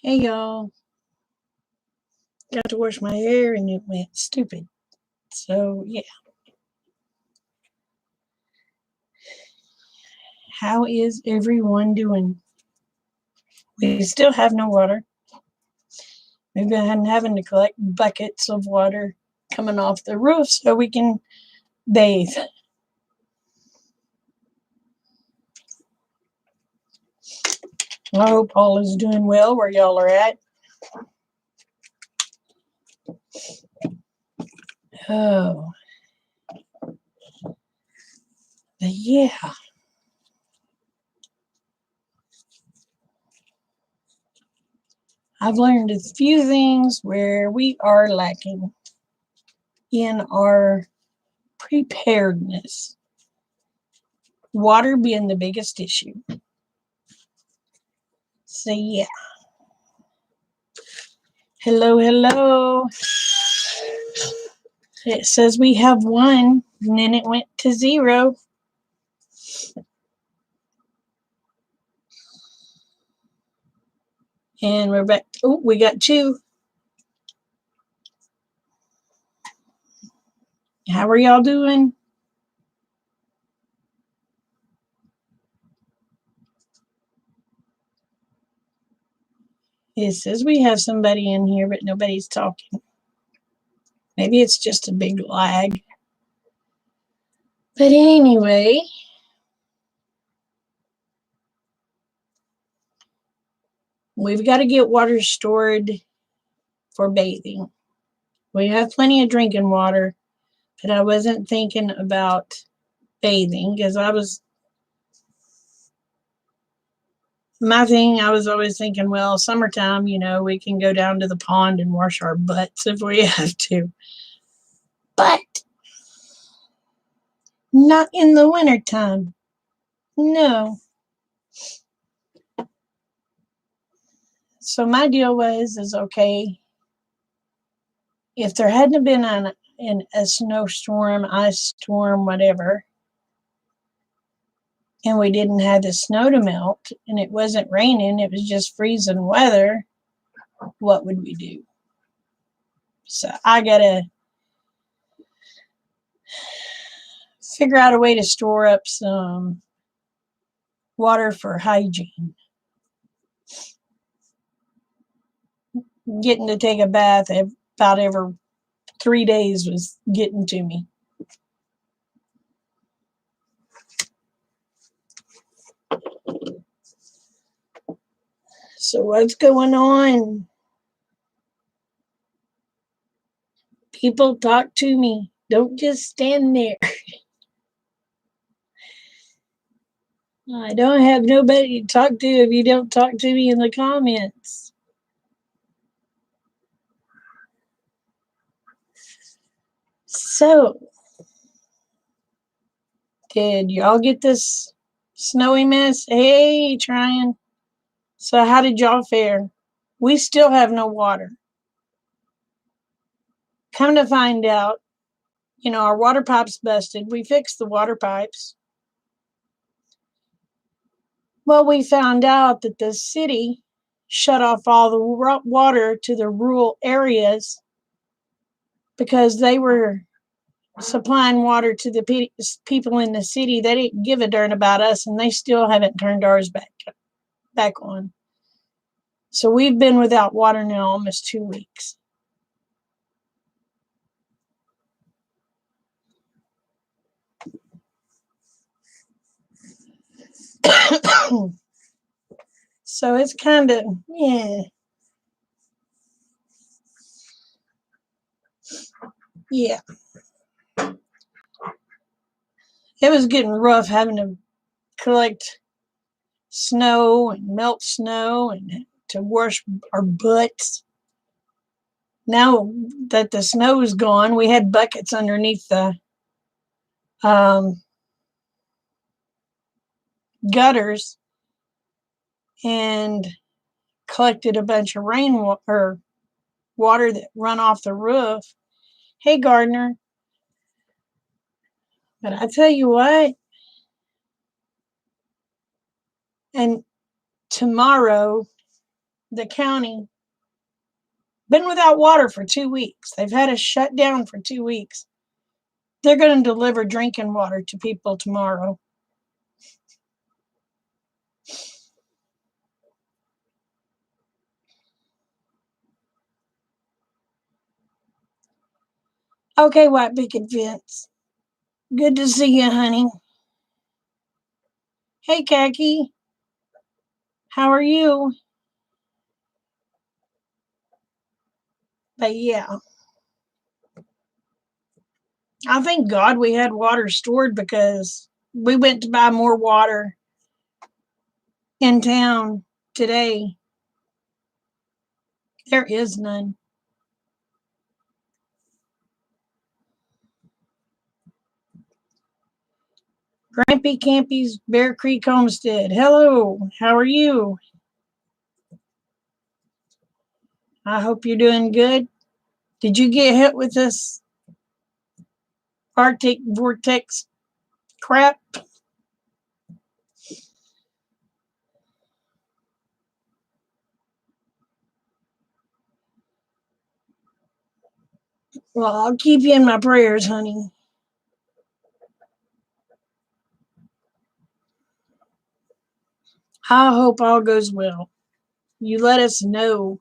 Hey y'all, got to wash my hair and it went stupid. So yeah, how is everyone doing? We still have no water. We've been having to collect buckets of water coming off the roof so we can bathe. I hope all is doing well where y'all are at. Oh, but yeah. I've learned a few things where we are lacking in our preparedness. Water being the biggest issue. So yeah. Hello, hello. It says we have one, and then it went to 0. And we're back. Oh, we got 2. How are y'all doing? It says we have somebody in here, but nobody's talking. Maybe it's just a big lag. But anyway, we've got to get water stored for bathing. We have plenty of drinking water, but I wasn't thinking about bathing because I was always thinking, well, summertime, we can go down to the pond and wash our butts if we have to. But not in the wintertime. No. So my deal is okay, if there hadn't been a snowstorm, ice storm, whatever, and we didn't have the snow to melt, and it wasn't raining, it was just freezing weather, what would we do? So I got to figure out a way to store up some water for hygiene. Getting to take a bath about every 3 days was getting to me. So what's going on? People, talk to me. Don't just stand there. I don't have nobody to talk to if you don't talk to me in the comments. So, did y'all get this snowy mess? Hey, trying. So, how did y'all fare? We still have no water. Come to find out, our water pipe's busted. We fixed the water pipes. Well, we found out that the city shut off all the water to the rural areas because they were supplying water to the people in the city. They didn't give a darn about us, and they still haven't turned ours back on. So we've been without water now almost 2 weeks. So it's kind of, yeah. Yeah. It was getting rough having to collect snow and melt snow and to wash our butts. Now that the snow is gone, we had buckets underneath the gutters and collected a bunch of rainwater water that run off the roof. Hey, Gardner. But I tell you what, and tomorrow the county, been without water for 2 weeks. They've had us shut down for 2 weeks. They're going to deliver drinking water to people tomorrow. Okay, White Picket Fence. Good to see you, honey. Hey, Khaki. How are you? But yeah, I thank God we had water stored because we went to buy more water in town today. There is none. Grampy Campy's Bear Creek Homestead. Hello, how are you? I hope you're doing good. Did you get hit with this Arctic vortex crap? Well, I'll keep you in my prayers, honey. I hope all goes well. You let us know.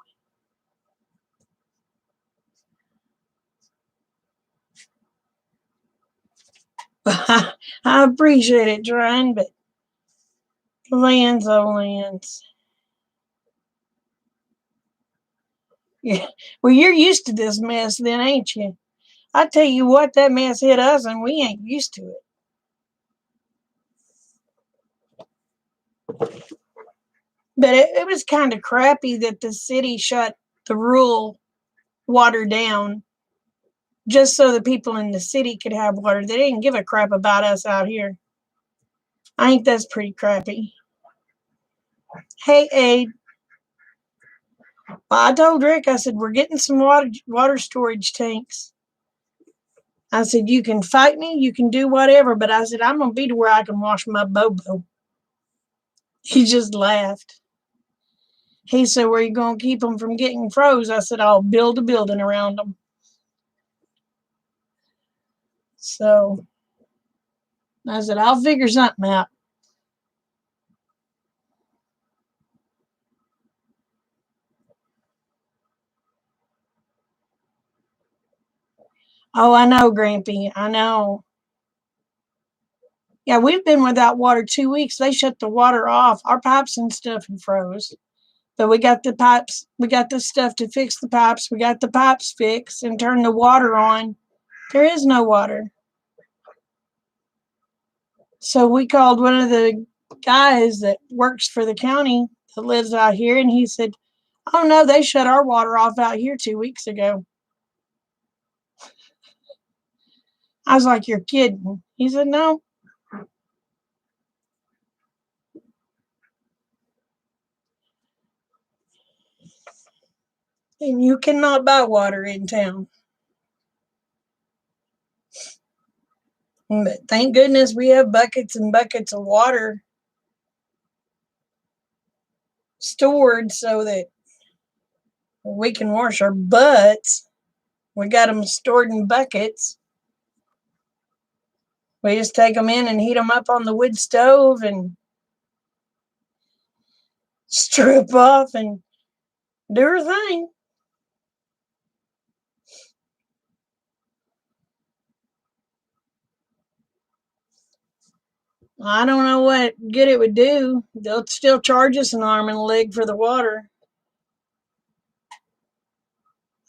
I appreciate it, trying, but lands, oh lands. Yeah. Well, you're used to this mess then, ain't you? I tell you what, that mess hit us and we ain't used to it. But it was kind of crappy that the city shut the rural water down just so the people in the city could have water. They didn't give a crap about us out here. I think that's pretty crappy. Hey, Abe. Well, I told Rick, I said, we're getting some water storage tanks. I said, you can fight me, you can do whatever, but I said, I'm going to be to where I can wash my bobo. He just laughed. He said, where are you going to keep them from getting froze? I said, I'll build a building around them. So I said, I'll figure something out. Oh, I know, Grampy. I know. Yeah, we've been without water 2 weeks. They shut the water off. Our pipes and stuff have froze. But we got the pipes, we got the stuff to fix the pipes. We got the pipes fixed and turned the water on. There is no water. So we called one of the guys that works for the county that lives out here, and he said, oh no, they shut our water off out here 2 weeks ago. I was like, you're kidding. He said, no. And you cannot buy water in town. But thank goodness we have buckets and buckets of water stored so that we can wash our butts. We got them stored in buckets. We just take them in and heat them up on the wood stove and strip off and do our thing. I don't know what good it would do. They'll still charge us an arm and a leg for the water.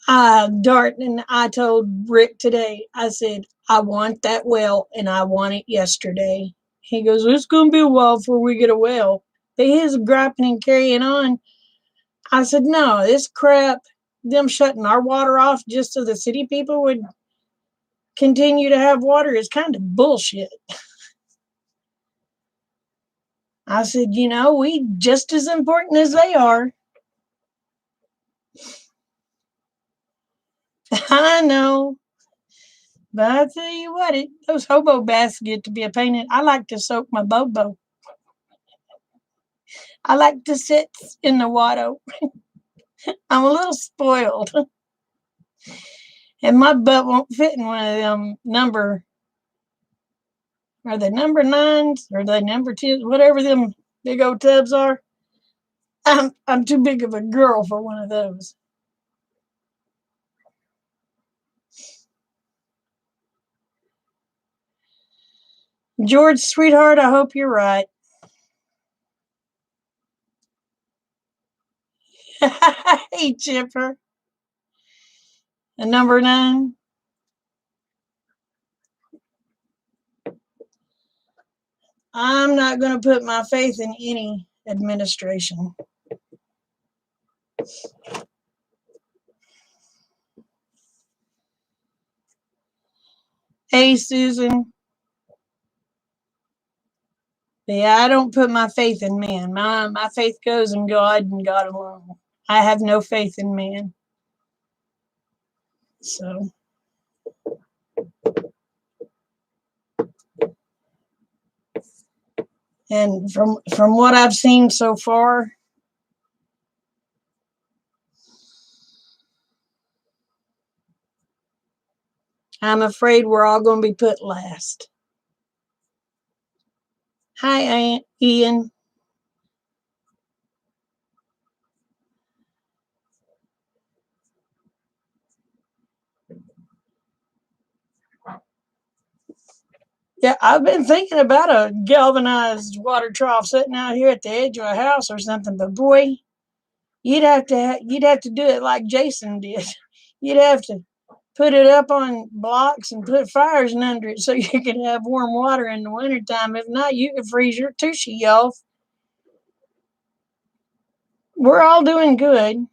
Dart and I told Rick today, I said, I want that well and I want it yesterday. He goes, it's going to be a while before we get a well. But his griping and carrying on. I said, no, this crap, them shutting our water off just so the city people would continue to have water is kind of bullshit. I said, we just as important as they are. I know. But I tell you what, those hobo baths get to be a pain in. I like to soak my bobo. I like to sit in the water. I'm a little spoiled. And my butt won't fit in one of them are they number nines? Or are they number 10s? Whatever them big old tubs are. I'm too big of a girl for one of those. George, sweetheart, I hope you're right. Hey, Chipper. A number 9. I'm not going to put my faith in any administration. Hey, Susan. Yeah, I don't put my faith in man. My faith goes in God and God alone. I have no faith in man. So, and from what I've seen so far, I'm afraid we're all going to be put last. Hi, Aunt Ian. Yeah, I've been thinking about a galvanized water trough sitting out here at the edge of a house or something. But boy, you'd have to do it like Jason did. You'd have to put it up on blocks and put fires under it so you could have warm water in the wintertime. If not, you could freeze your tushy off. We're all doing good.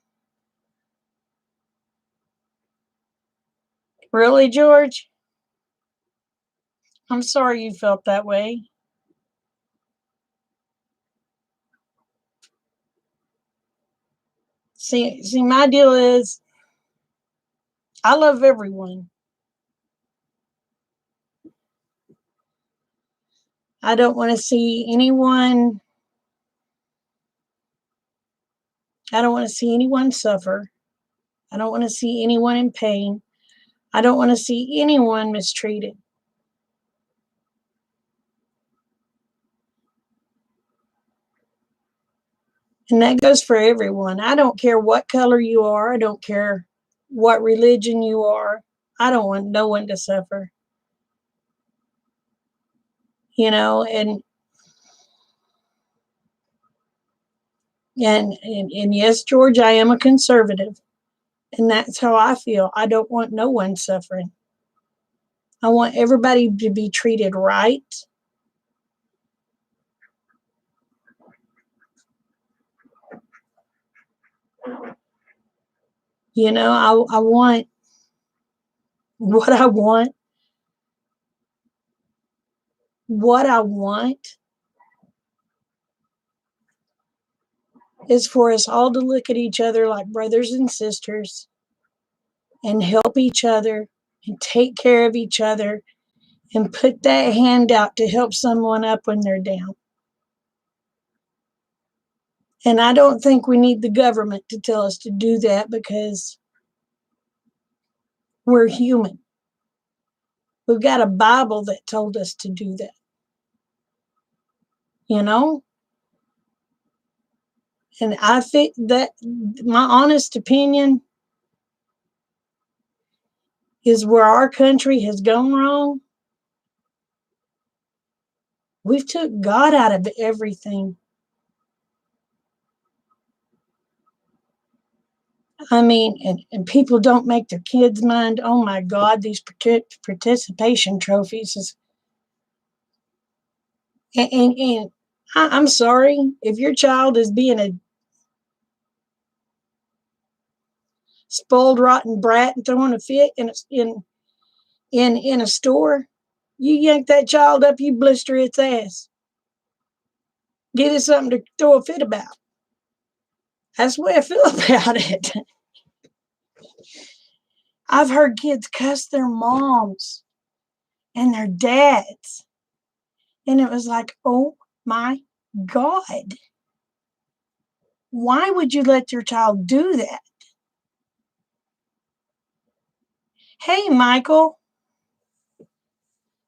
Really, George? I'm sorry you felt that way. See, my deal is I love everyone. I don't want to see anyone. I don't want to see anyone suffer. I don't want to see anyone in pain. I don't want to see anyone mistreated. And that goes for everyone. I don't care what color you are. I don't care what religion you are. I don't want no one to suffer. You know, and yes, George, I am a conservative. And that's how I feel. I don't want no one suffering. I want everybody to be treated right. You know, I want what I want. What I want is for us all to look at each other like brothers and sisters and help each other and take care of each other and put that hand out to help someone up when they're down. And I don't think we need the government to tell us to do that because we're human. We've got a Bible that told us to do that. You know? And I think that my honest opinion is where our country has gone wrong. We've took God out of everything. I mean, and people don't make their kids mind. Oh my God, these participation trophies is, and I'm sorry if your child is being a spoiled, rotten brat and throwing a fit in a store. You yank that child up, you blister its ass. Give it something to throw a fit about. That's the way I feel about it. I've heard kids cuss their moms and their dads. And it was like, oh my God. Why would you let your child do that? Hey, Michael,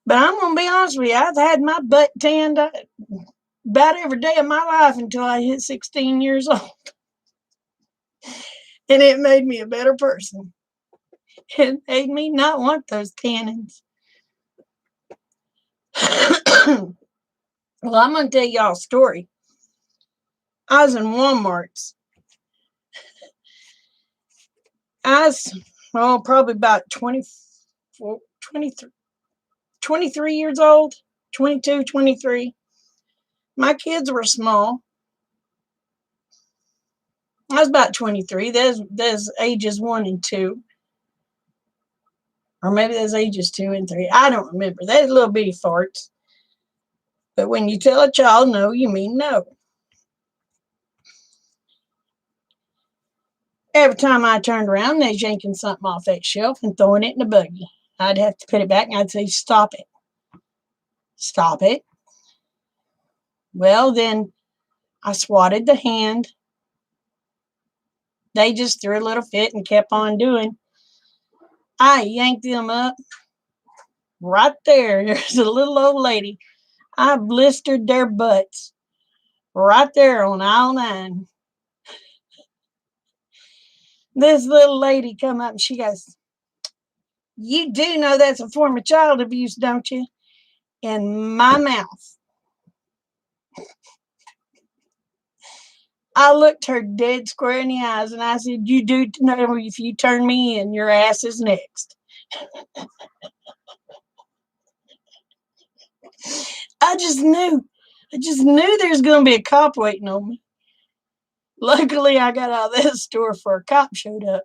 but I'm going to be honest with you. I've had my butt tanned about every day of my life until I hit 16 years old. And it made me a better person. It made me not want those tannins. Well, I'm going to tell y'all a story. I was in Walmart's. I was, probably about 24, 23, 23 years old, 22, 23. My kids were small. I was about 23. There's ages 1 and 2. Or maybe there's ages 2 and 3. I don't remember. They're little bitty farts. But when you tell a child no, you mean no. Every time I turned around, they're yanking something off that shelf and throwing it in the buggy. I'd have to put it back and I'd say, stop it. Stop it. Well, then I swatted the hand. They just threw a little fit and kept on doing. I yanked them up. Right there, there's a little old lady. I blistered their butts. Right there on aisle 9. This little lady come up and she goes, you do know that's a form of child abuse, don't you? In my mouth. I looked her dead square in the eyes and I said, you do know if you turn me in, your ass is next. I just knew. I just knew there was going to be a cop waiting on me. Luckily, I got out of that store before a cop showed up.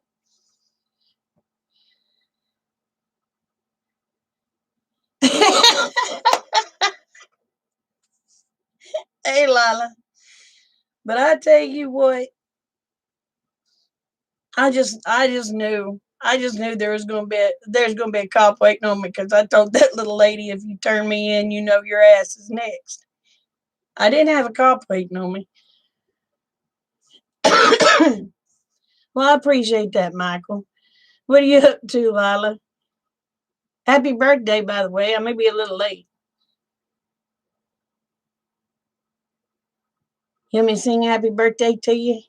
Hey, Lila. But I tell you what, I just knew. I just knew there's gonna be a cop waiting on me because I told that little lady, if you turn me in, you know your ass is next. I didn't have a cop waiting on me. Well, I appreciate that, Michael. What are you up to, Lila? Happy birthday, by the way. I may be a little late. You want me to sing happy birthday to you?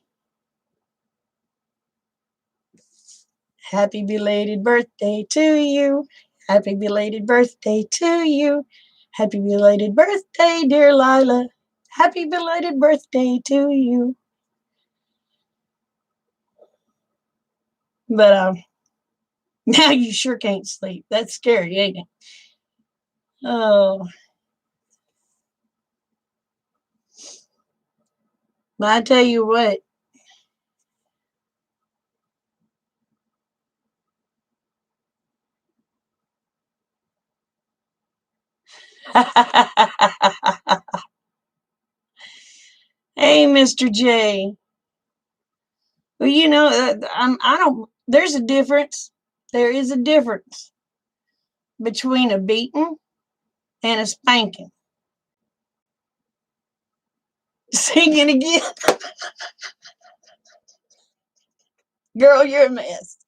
Happy belated birthday to you. Happy belated birthday to you. Happy belated birthday, dear Lila. Happy belated birthday to you. But now you sure can't sleep. That's scary, ain't it? Oh, but I tell you what. Hey, Mr. J. Well, I don't. There's a difference. There is a difference between a beating and a spanking. Sing it again, girl. You're a mess.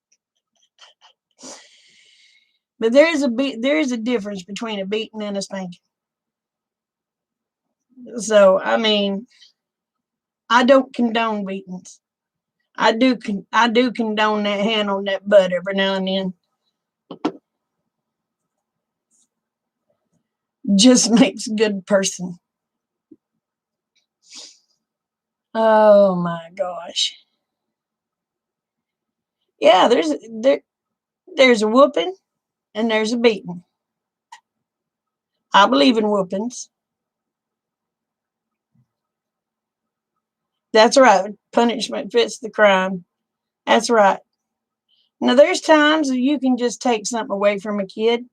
But there is a difference between a beating and a spanking. So I mean, I don't condone beatings. I do condone that hand on that butt every now and then. Just makes a good person. Oh my gosh. Yeah, there's a whooping and there's a beating. I believe in whoopings. That's right. Punishment fits the crime. That's right. Now there's times you can just take something away from a kid,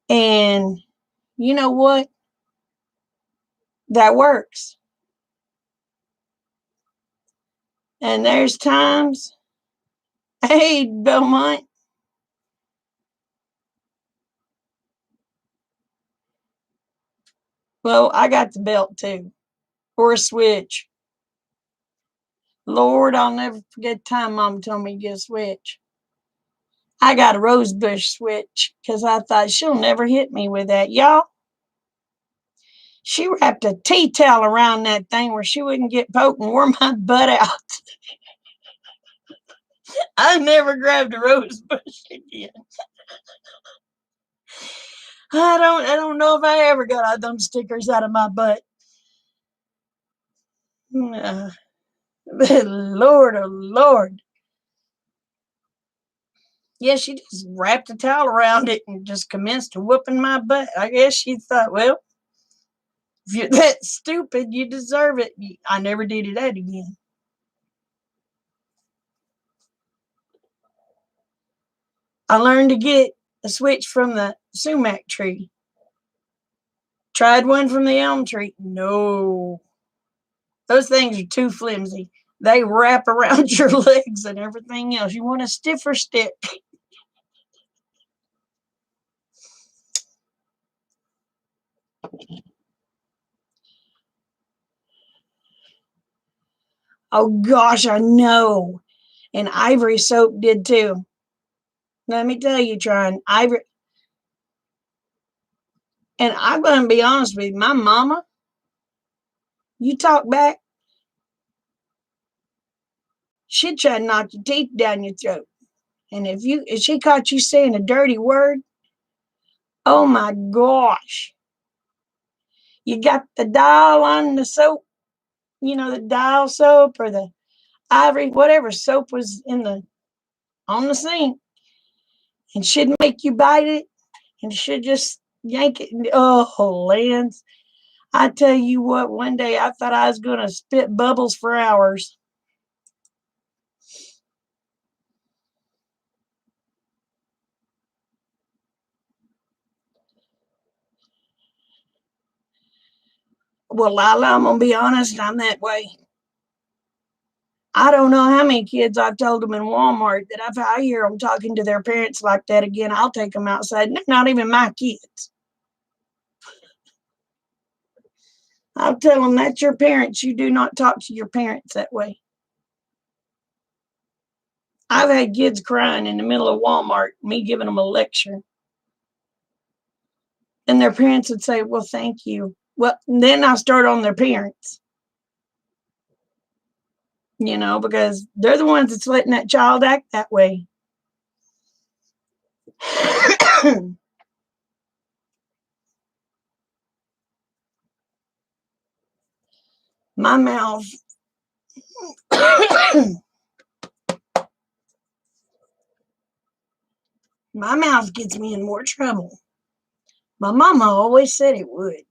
and you know what? That works. And there's times, hey, Belmont, well, I got the belt too, or a switch. Lord, I'll never forget the time Mom told me to get a switch. I got a rose bush switch because I thought she'll never hit me with that. Y'all, she wrapped a tea towel around that thing where she wouldn't get poked and wore my butt out. I never grabbed a rose bush again. I don't know if I ever got all them stickers out of my butt. Lord, oh Lord. Yeah, she just wrapped a towel around it and just commenced whooping my butt. I guess she thought, well, if you're that stupid, you deserve it. I never did that again. I learned to get a switch from the sumac tree. Tried one from the elm tree. No. Those things are too flimsy. They wrap around your legs and everything else. You want a stiffer stick. Oh gosh, I know. And Ivory soap did too. Let me tell you, Tron, Ivory. And I'm going to be honest with you, my mama, you talk back, she'd try to knock your teeth down your throat. And if she caught you saying a dirty word, oh my gosh. You got the dial on the soap, the dial soap or the Ivory, whatever soap was on the sink. And she'd make you bite it and she'd just yank it. Oh, Lance. I tell you what, one day I thought I was going to spit bubbles for hours. Well, Lila, I'm going to be honest, I'm that way. I don't know how many kids I've told them in Walmart that if I hear them talking to their parents like that again, I'll take them outside. They're not even my kids. I'll tell them that's your parents. You do not talk to your parents that way. I've had kids crying in the middle of Walmart, me giving them a lecture. And their parents would say, well, thank you. Well, then I start on their parents. Because they're the ones that's letting that child act that way. My mouth. My mouth gets me in more trouble. My mama always said it would.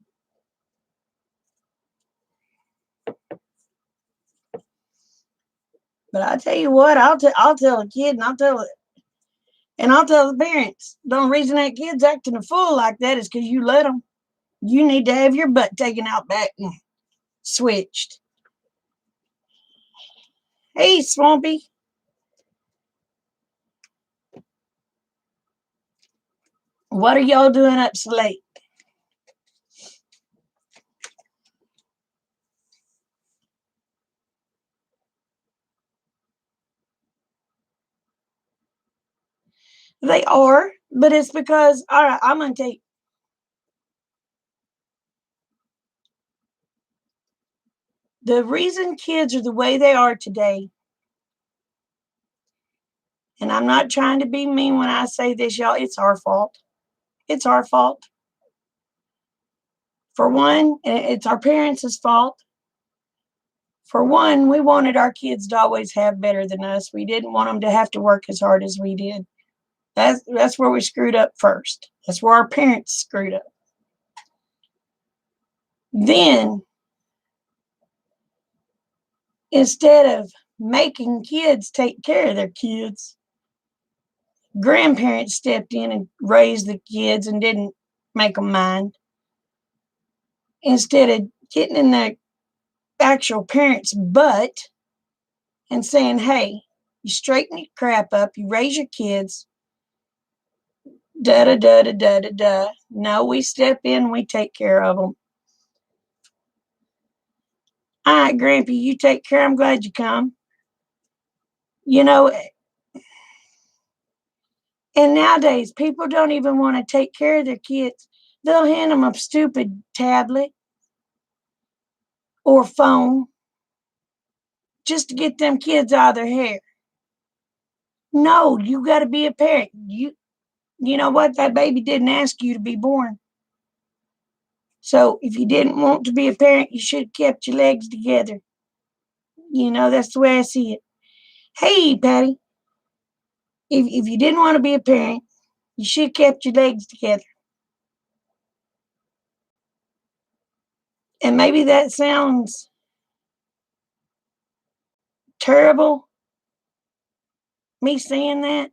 But I tell you what, I'll tell a kid, and I'll tell the parents. The only reason that kid's acting a fool like that is because you let them. You need to have your butt taken out back and switched. Hey, Swampy. What are y'all doing up so late? They are, but it's because, all right, I'm going to take. The reason kids are the way they are today, and I'm not trying to be mean when I say this, y'all, it's our fault. It's our fault. For one, it's our parents' fault. For one, we wanted our kids to always have better than us. We didn't want them to have to work as hard as we did. That's where we screwed up first. That's where our parents screwed up. Then, instead of making kids take care of their kids, grandparents stepped in and raised the kids and didn't make them mind. Instead of getting in the actual parent's butt and saying, hey, you straighten your crap up, you raise your kids, da da da da da da da. No, we step in, we take care of them. All right, Grampy, you take care. I'm glad you come. You know, and nowadays people don't even want to take care of their kids. They'll hand them a stupid tablet or phone just to get them kids out of their hair. No, you got to be a parent. You know what? That baby didn't ask you to be born. So if you didn't want to be a parent, you should have kept your legs together. You know, that's the way I see it. Hey, Patty, if you didn't want to be a parent, you should have kept your legs together. And maybe that sounds terrible, me saying that.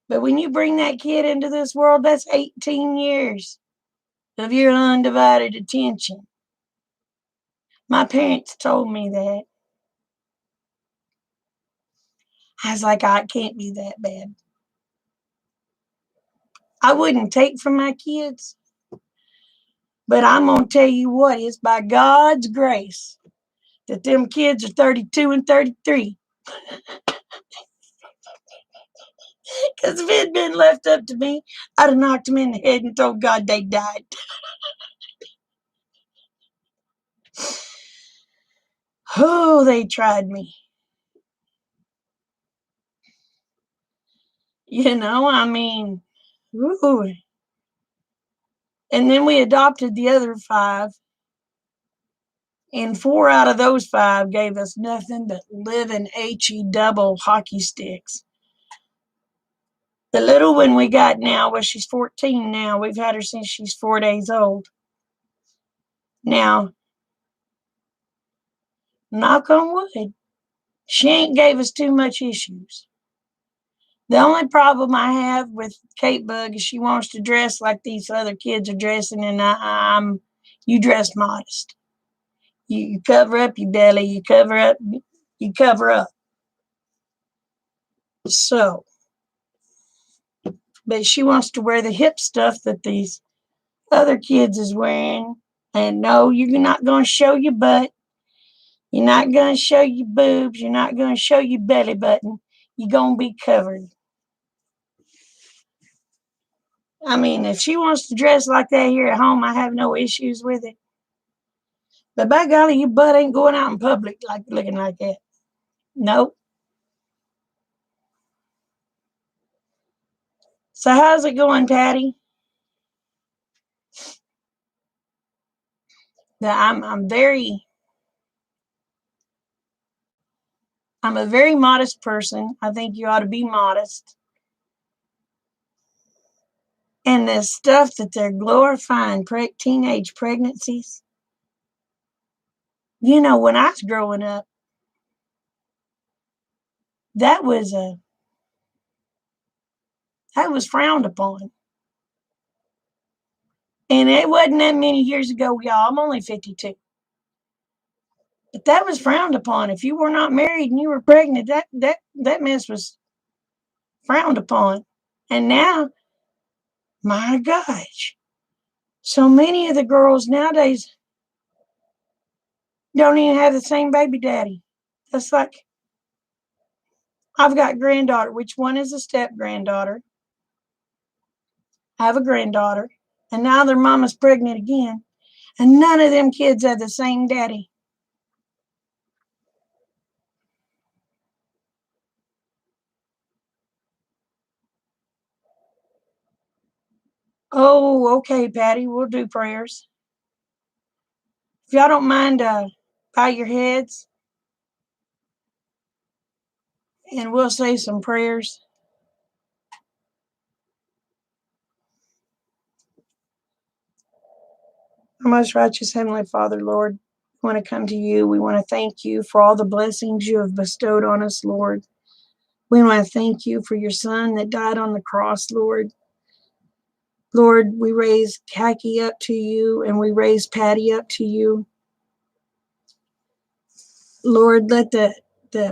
But when you bring that kid into this world, that's 18 years of your undivided attention. My parents told me that. I was like, I can't be that bad. I wouldn't take from my kids, but I'm going to tell you what, it's by God's grace that them kids are 32 and 33. Because if it had been left up to me, I'd have knocked them in the head and told God they died. Oh, they tried me. You know, I mean, ooh. And then we adopted the other 5. And 4 out of those 5 gave us nothing but living HE double hockey sticks. The little one we got now, well, she's 14 now. We've had her since she's 4 days old. Now, knock on wood, she ain't gave us too much issues. The only problem I have with Kate Bug is she wants to dress like these other kids are dressing, and you dress modest. You cover up your belly, you cover up. So, but she wants to wear the hip stuff that these other kids is wearing. And no, you're not going to show your butt. You're not going to show your boobs. You're not going to show your belly button. You're going to be covered. I mean, if she wants to dress like that here at home, I have no issues with it. But by golly, your butt ain't going out in public like looking like that. Nope. So how's it going, Patty? I'm a very modest person. I think you ought to be modest. And the stuff that they're glorifying, teenage pregnancies. You know, when I was growing up, that was frowned upon. And it wasn't that many years ago, y'all. I'm only 52. But that was frowned upon. If you were not married and you were pregnant, that mess was frowned upon. And now, my gosh, so many of the girls nowadays don't even have the same baby daddy. That's like, I've got granddaughter, which one is a step granddaughter. I have a granddaughter, and now their mama's pregnant again, and none of them kids have the same daddy. Oh, okay, Patty, we'll do prayers. If y'all don't mind, bow your heads, and we'll say some prayers. Our most righteous Heavenly Father, Lord, we want to come to you. We want to thank you for all the blessings you have bestowed on us, Lord. We want to thank you for your son that died on the cross, Lord. Lord, we raise Khaki up to you, and we raise Patty up to you. Lord, let the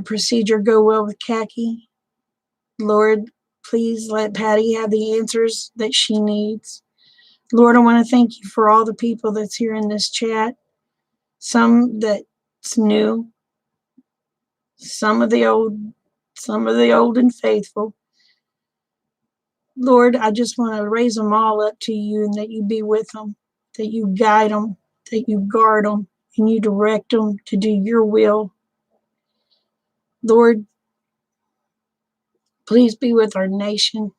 procedure go well with Khaki. Lord, please let Patty have the answers that she needs. Lord, I want to thank you for all the people that's here in this chat. Some that's new, some of the old some of the old and faithful. Lord, I just want to raise them all up to you and that you be with them, that you guide them, that you guard them, and you direct them to do your will. Lord, please be with our nation,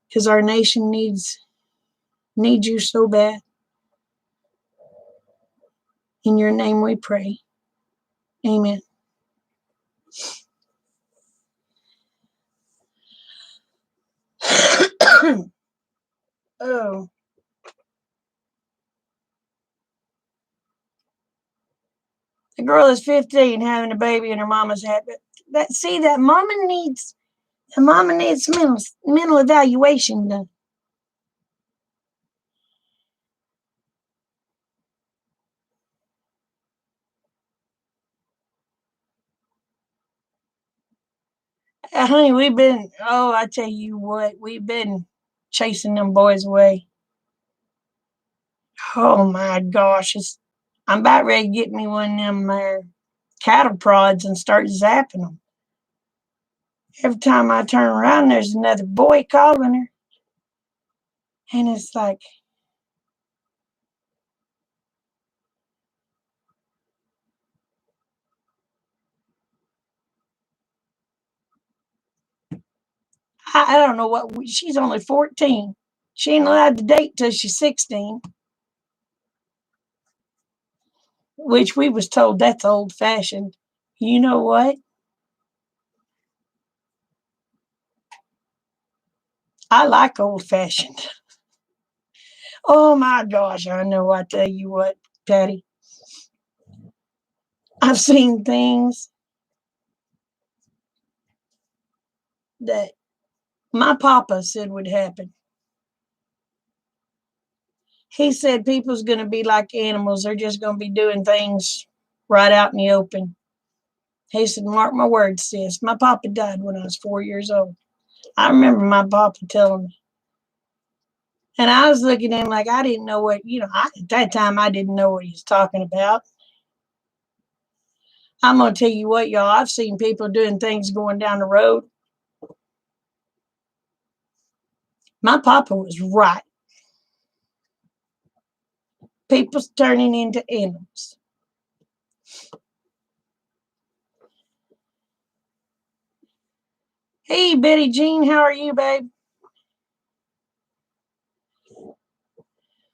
because our nation needs you so bad. In your name we pray. Amen. Oh. The girl is 15 having a baby in her mama's habit. That mama needs mental evaluation done. Honey, I tell you what, we've been chasing them boys away. Oh my gosh, I'm about ready to get me one of them cattle prods and start zapping them. Every time I turn around, there's another boy calling her. And it's like, I don't know she's only 14. She ain't allowed to date till she's 16. Which we was told that's old fashioned. You know what? I like old fashioned. Oh my gosh, I know. I tell you what, Patty. I've seen things that my papa said would happen. He said people's going to be like animals. They're just going to be doing things right out in the open. He said, mark my words, sis. My papa died when I was 4 years old. I remember my papa telling me. And I was looking at him like I didn't know at that time I didn't know what he was talking about. I'm going to tell you what, y'all, I've seen people doing things going down the road. My papa was right. People's turning into animals. Hey, Betty Jean, how are you, babe?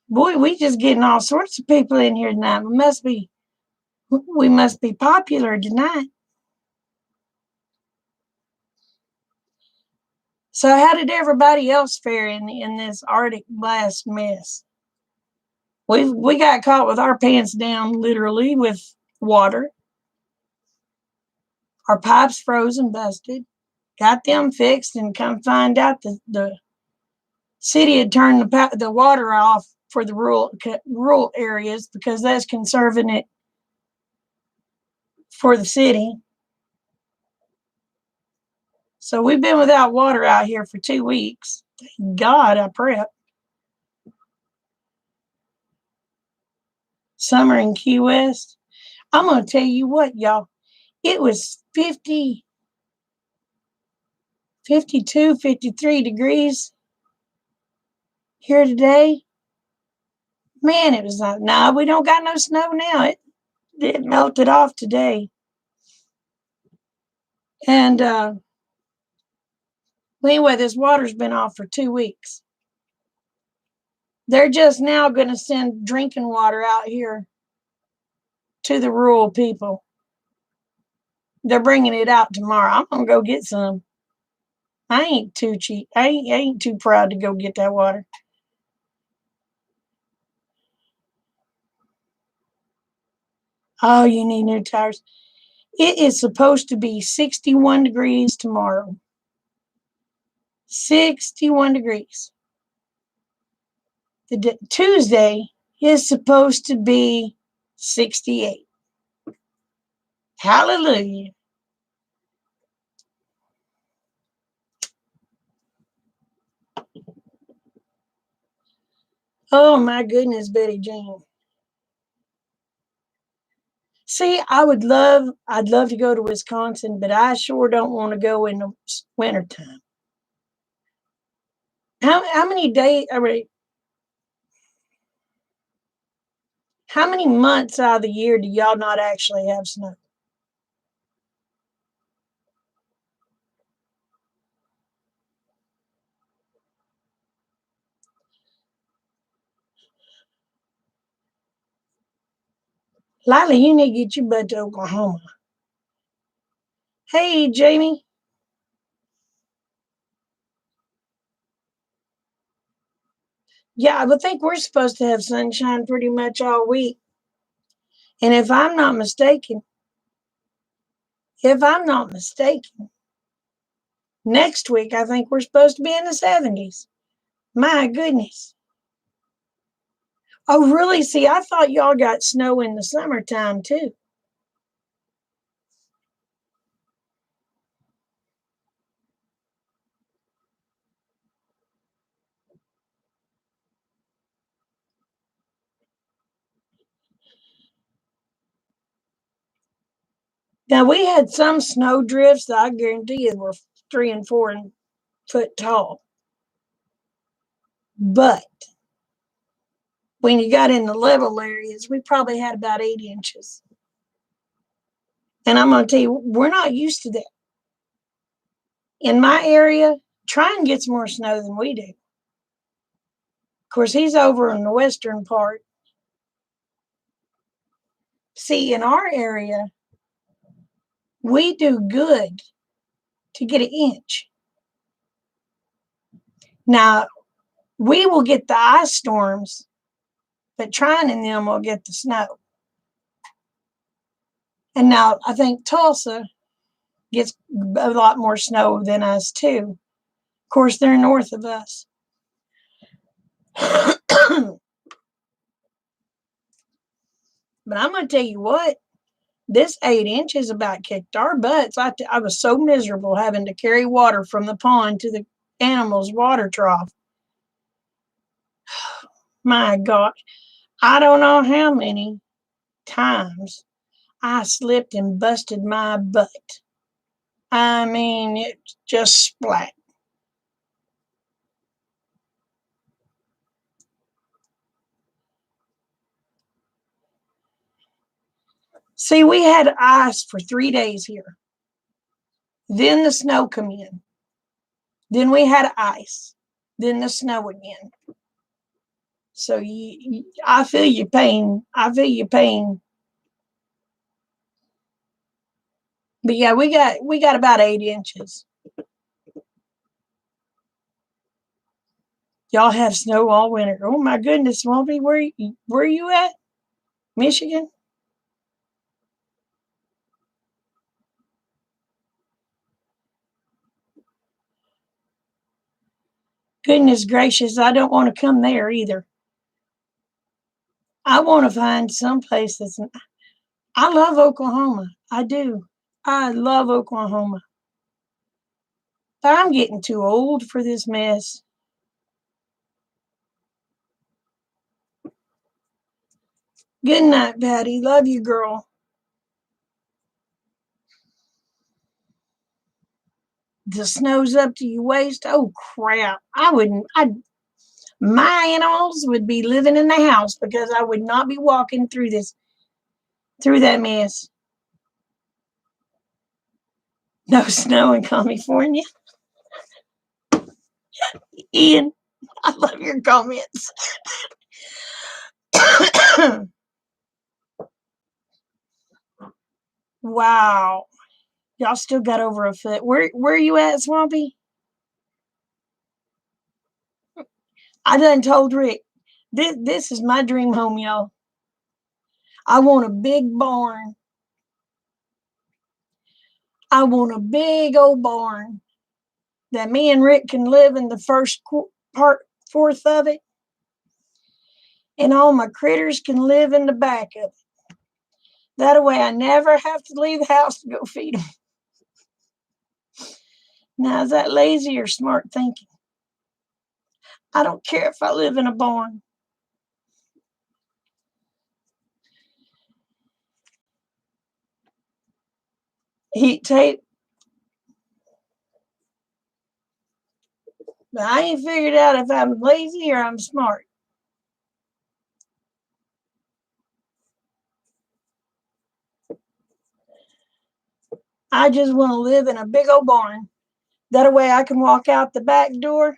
Boy, we just getting all sorts of people in here tonight. We must be popular tonight. So how did everybody else fare in this Arctic blast mess? We got caught with our pants down, literally, with water. Our pipes froze and busted. Got them fixed and come find out that the city had turned the water off for the rural areas because that's conserving it for the city. So we've been without water out here for 2 weeks. Thank God I prep. Summer in Key West. I'm going to tell you what, y'all. It was 50, 52, 53 degrees here today. Man, it was like, nah, we don't got no snow now. It melted off today. And anyway, this water's been off for 2 weeks. They're just now going to send drinking water out here to the rural people. They're bringing it out tomorrow. I'm going to go get some. I ain't too cheap. I ain't too proud to go get that water. Oh, you need new tires. It is supposed to be 61 degrees tomorrow. 61 degrees. Tuesday is supposed to be 68. Hallelujah. Oh my goodness, Betty Jean. See, I'd love to go to Wisconsin, but I sure don't want to go in the wintertime. How many days, how many months out of the year do y'all not actually have snow? Lila, you need to get your butt to Oklahoma. Hey, Jamie. Yeah, I would think we're supposed to have sunshine pretty much all week. And if I'm not mistaken, next week I think we're supposed to be in the 70s. My goodness. Oh, really? See, I thought y'all got snow in the summertime too. Now, we had some snow drifts that I guarantee you were 3 and 4 foot tall. But when you got in the level areas, we probably had about 8 inches. And I'm going to tell you, we're not used to that. In my area, Trine gets more snow than we do. Of course, he's over in the western part. See, in our area, we do good to get an inch. Now, we will get the ice storms, but Trine and them will get the snow. And now I think Tulsa gets a lot more snow than us, too. Of course, they're north of us. But I'm going to tell you what, this 8 inches about kicked our butts. I was so miserable having to carry water from the pond to the animals' water trough. My God, I don't know how many times I slipped and busted my butt. I mean, it just splat. See, we had ice for 3 days here. Then the snow come in. Then we had ice. Then the snow again. So I feel your pain. I feel your pain. But yeah, we got about 8 inches. Y'all have snow all winter. Oh my goodness, Swampy, where you at? Michigan? Goodness gracious, I don't want to come there either. I want to find some place that's. I love Oklahoma. I do. I love Oklahoma. But I'm getting too old for this mess. Good night, Patty. Love you, girl. The snow's up to your waist. Oh crap! I wouldn't. My animals would be living in the house because I would not be walking through that mess. No snow in California. Ian, I love your comments. Wow. Y'all still got over a foot. Where are you at, Swampy? I done told Rick. This is my dream home, y'all. I want a big barn. I want a big old barn that me and Rick can live in the first fourth of it, and all my critters can live in the back of it. That way I never have to leave the house to go feed them. Now, is that lazy or smart thinking? I don't care if I live in a barn. heat tape. But I ain't figured out if I'm lazy or I'm smart. I just want to live in a big old barn. That way I can walk out the back door,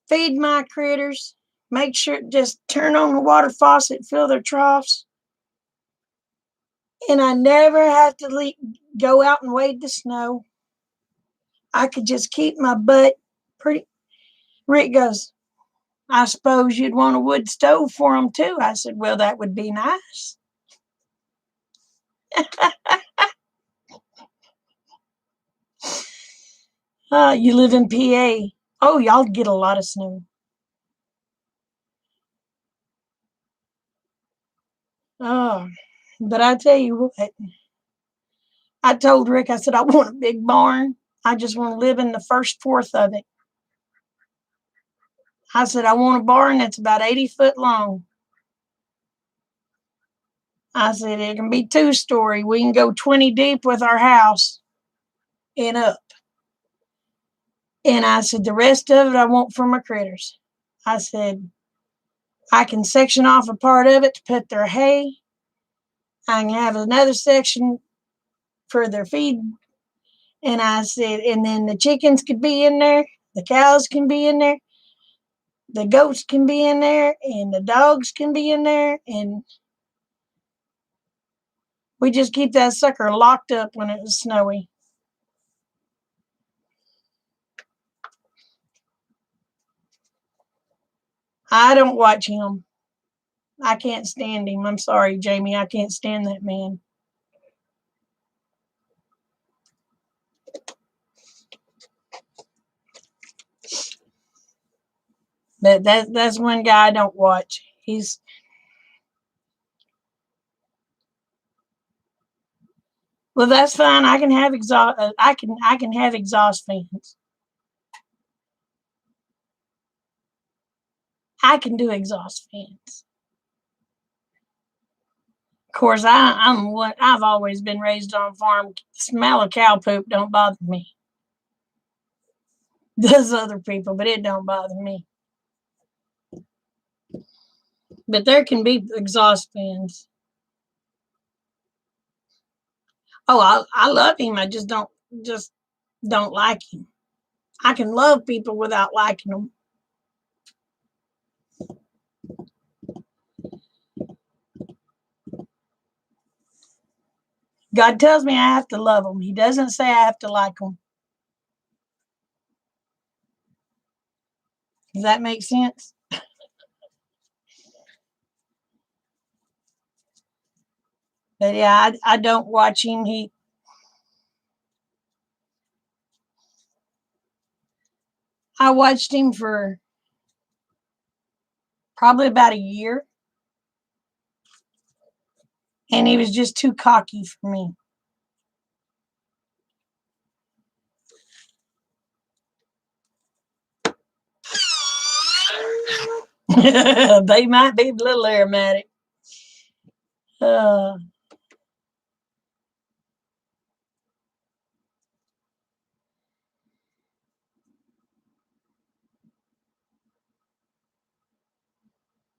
feed my critters, make sure just turn on the water faucet, fill their troughs, and I never have to go out and wade the snow. I could just keep my butt pretty. Rick goes, I suppose you'd want a wood stove for them too. I said, well, that would be nice. You live in PA. Oh, y'all get a lot of snow. Oh, but I tell you what, I told Rick, I said, I want a big barn. I just want to live in the first fourth of it. I said, I want a barn that's about 80 foot long. I said, it can be 2-story. We can go 20 deep with our house and up. And I said, the rest of it I want for my critters. I said, I can section off a part of it to put their hay. I can have another section for their feed. And I said, and then the chickens could be in there. The cows can be in there. The goats can be in there. And the dogs can be in there. And we just keep that sucker locked up when it was snowy. I don't watch him. I can't stand him. I'm sorry, Jamie. I can't stand that man. But that's one guy I don't watch. Well, that's fine. I can have exhaust. I can have exhaust fans. I can do exhaust fans. Of course, I've always been raised on a farm. The smell of cow poop don't bother me. Does other people, but it don't bother me. But there can be exhaust fans. Oh, I love him. I just don't like him. I can love people without liking them. God tells me I have to love them. He doesn't say I have to like them. Does that make sense? But yeah, I don't watch him. I watched him for probably about a year, and he was just too cocky for me. They might be a little aromatic. Uh,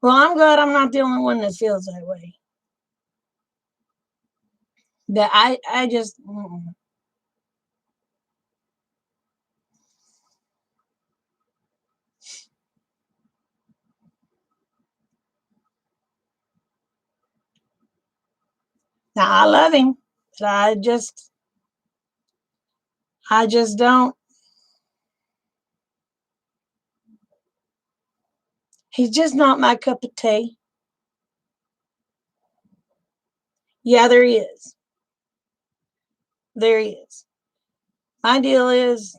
well, I'm glad I'm not the only one that feels that way. That I just. Now I love him, but I just don't. He's just not my cup of tea. Yeah, there he is. There he is. My deal is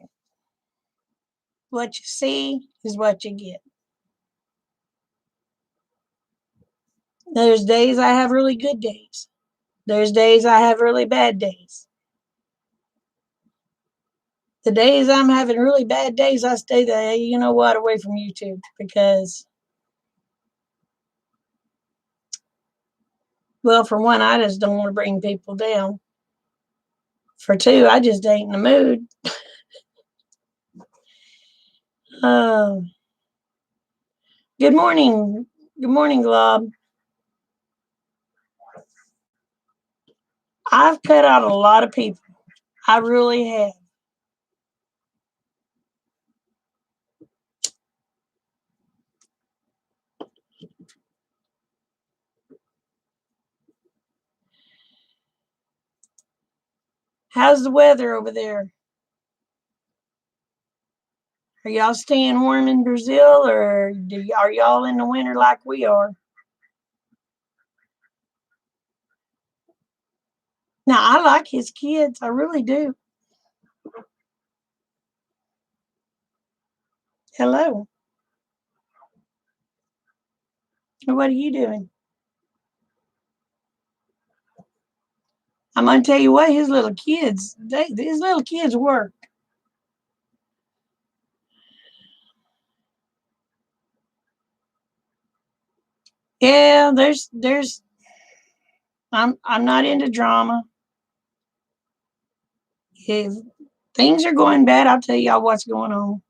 what you see is what you get. There's days I have really good days. There's days I have really bad days. The days I'm having really bad days, I stay there, you know what, away from YouTube because Well, for one, I just don't want to bring people down. For two, I just ain't in the mood. Uh, good morning. Good morning, Glob. I've cut out a lot of people. I really have. How's the weather over there? Are y'all staying warm in Brazil, or are y'all in the winter like we are? Now, I like his kids. I really do. Hello. What are you doing? I'm going to tell you what, his little kids, his little kids work. Yeah, I'm not into drama. If things are going bad, I'll tell y'all what's going on.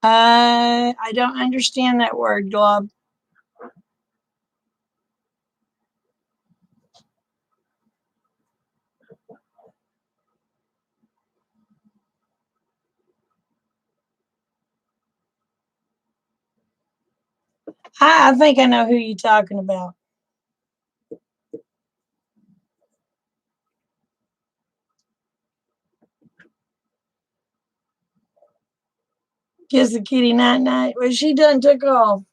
I don't understand that word, Glob. I think I know who you're talking about. Kiss the kitty night night. Well, she done took off.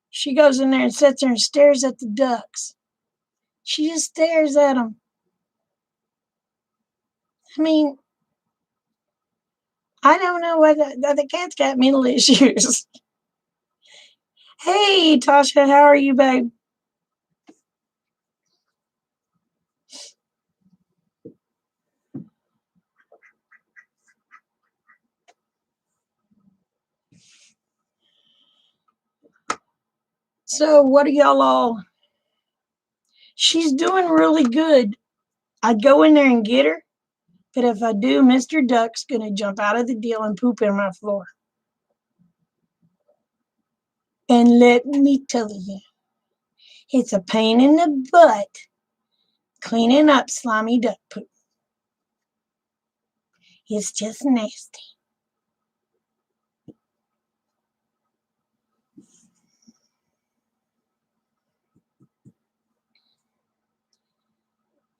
She goes in there and sits there and stares at the ducks. She just stares at them. I mean, I don't know what the cat's got mental issues. Hey, Tasha, how are you, babe? So, what are y'all all? She's doing really good. I'd go in there and get her, but if I do, Mr. Duck's going to jump out of the deal and poop in my floor. And let me tell you, it's a pain in the butt cleaning up slimy duck poop. It's just nasty.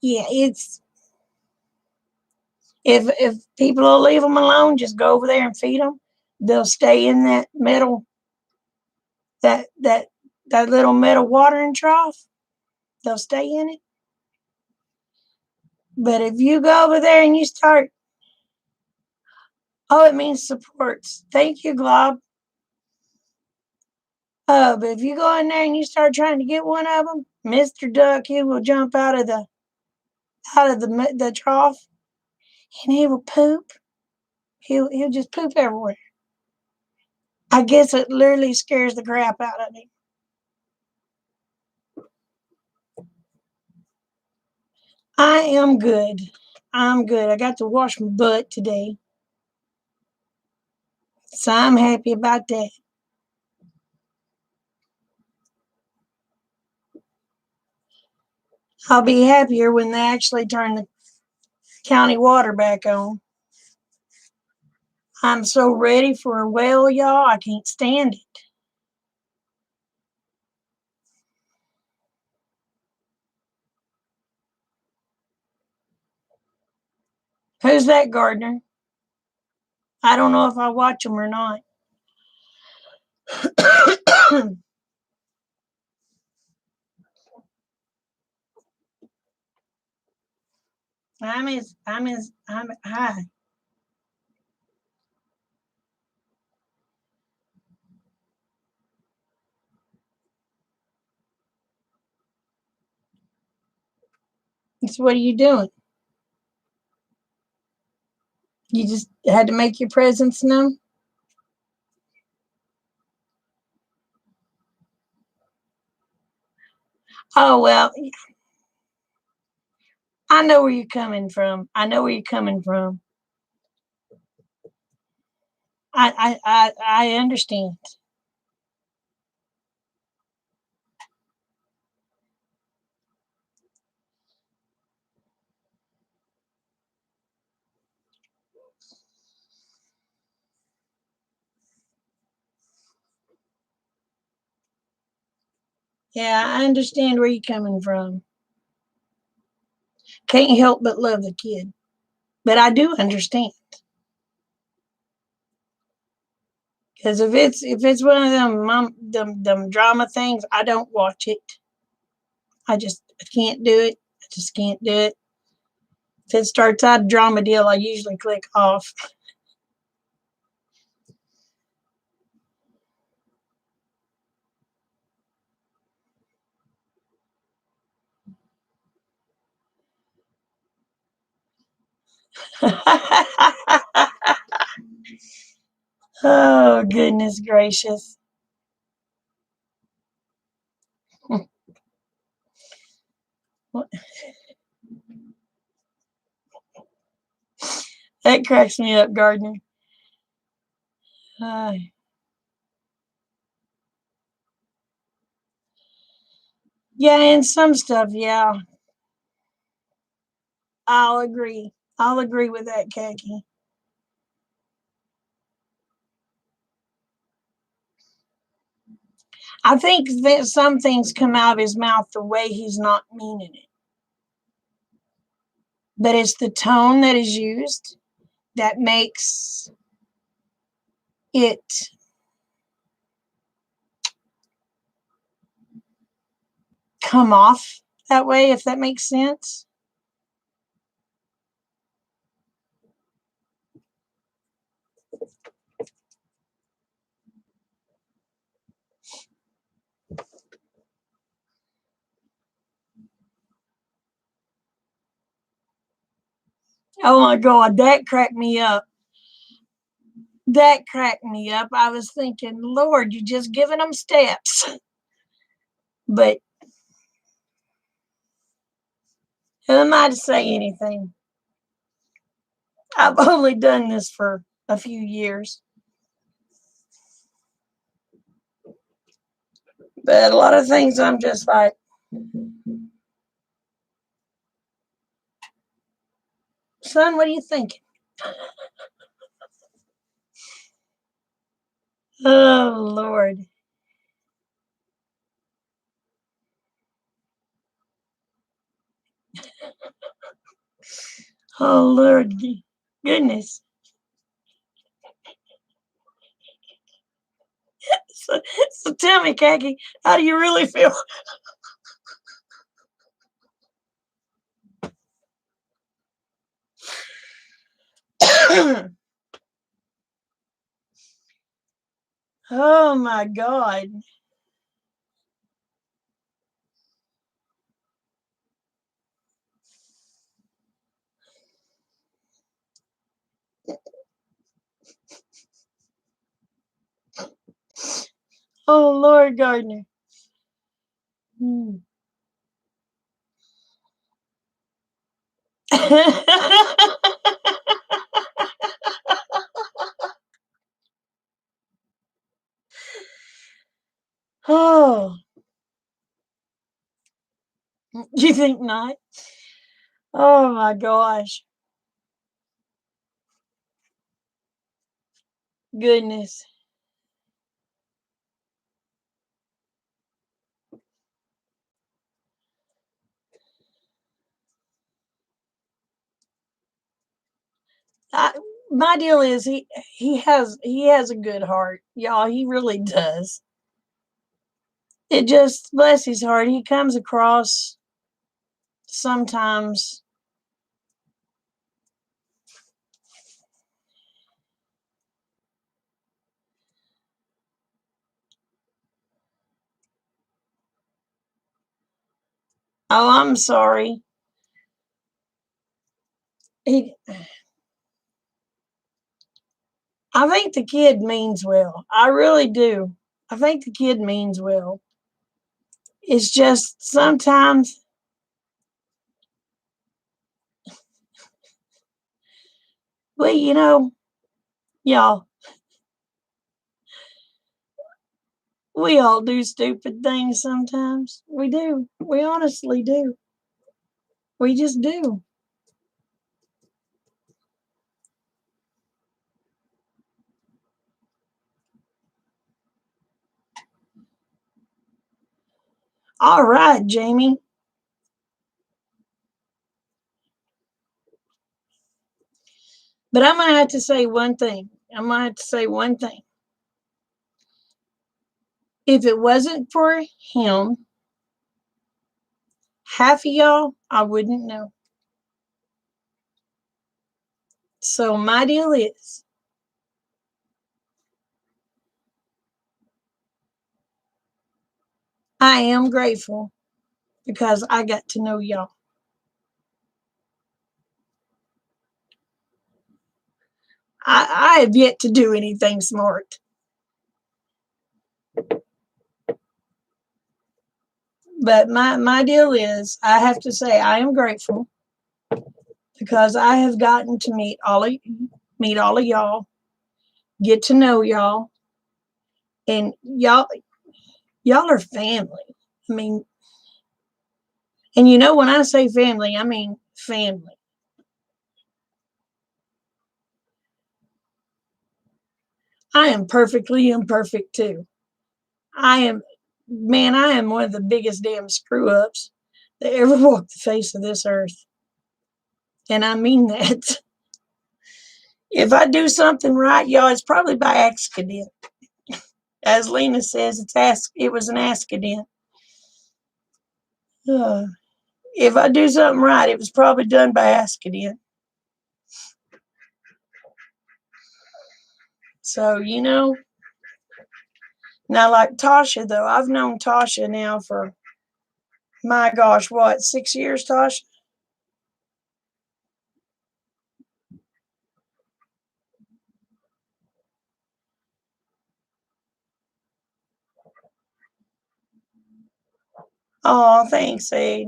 Yeah, it's if people will leave them alone, just go over there and feed them. They'll stay in that metal that that that little metal watering trough. They'll stay in it. But if you go over there and you start, oh, it means supports. Thank you, Glob. But if you go in there and you start trying to get one of them, Mr. Duck, he will jump out of the trough, and he will poop. He'll just poop everywhere. I guess it literally scares the crap out of him. I am good. I'm good. I got to wash my butt today, so I'm happy about that. I'll be happier when they actually turn the county water back on. I'm so ready for a well, y'all. I can't stand it. Who's that gardener? I don't know if I watch them or not. I'm hi. So what are you doing? You just had to make your presence known? Oh, well, I know where you're coming from. I know where you're coming from. I understand. Yeah, I understand where you're coming from. Can't help but love the kid. But I do understand. Because if it's one of them drama things, I don't watch it. I can't do it. I just can't do it. If it starts out a drama deal, I usually click off. Oh, goodness gracious. That cracks me up, Gardner. Uh, yeah, and some stuff, yeah, I'll agree. I'll agree with that, Khaki. I think that some things come out of his mouth the way he's not meaning it. But it's the tone that is used that makes it come off that way, if that makes sense. Oh my God, that cracked me up. That cracked me up. I was thinking, Lord, you're just giving them steps. But who am I to say anything? I've only done this for a few years. But a lot of things I'm just like, son, what are you thinking? Oh, Lord. Oh, Lord. Goodness. So, so tell me, Khaki, how do you really feel? Oh, my God. Oh, Lord Gardner. Hmm. Oh, you think not? Oh, my gosh. Goodness. I, my deal is he has a good heart, y'all. He really does. It just bless his heart. He comes across sometimes. Oh, I'm sorry. He, I think the kid means well. I really do. I think the kid means well. It's just sometimes, well, y'all, we all do stupid things sometimes. We do. We honestly do. We just do. All right, Jamie. But I'm going to have to say one thing. I'm going to have to say one thing. If it wasn't for him, half of y'all, I wouldn't know. So my deal is, I am grateful because I got to know y'all. I have yet to do anything smart. But my deal is, I have to say, I am grateful because I have gotten to meet all of y'all, get to know y'all, and y'all are family. I mean, and when I say family, I mean family. I am perfectly imperfect too. I am, man, I am one of the biggest damn screw ups that ever walked the face of this earth. And I mean that. If I do something right, y'all, it's probably by accident. As Lena says, it was an accident. Uh, if I do something right, it was probably done by accident. So, now like Tasha, though, I've known Tasha now for, my gosh, what, 6 years, Tasha? Oh, thanks, Aid.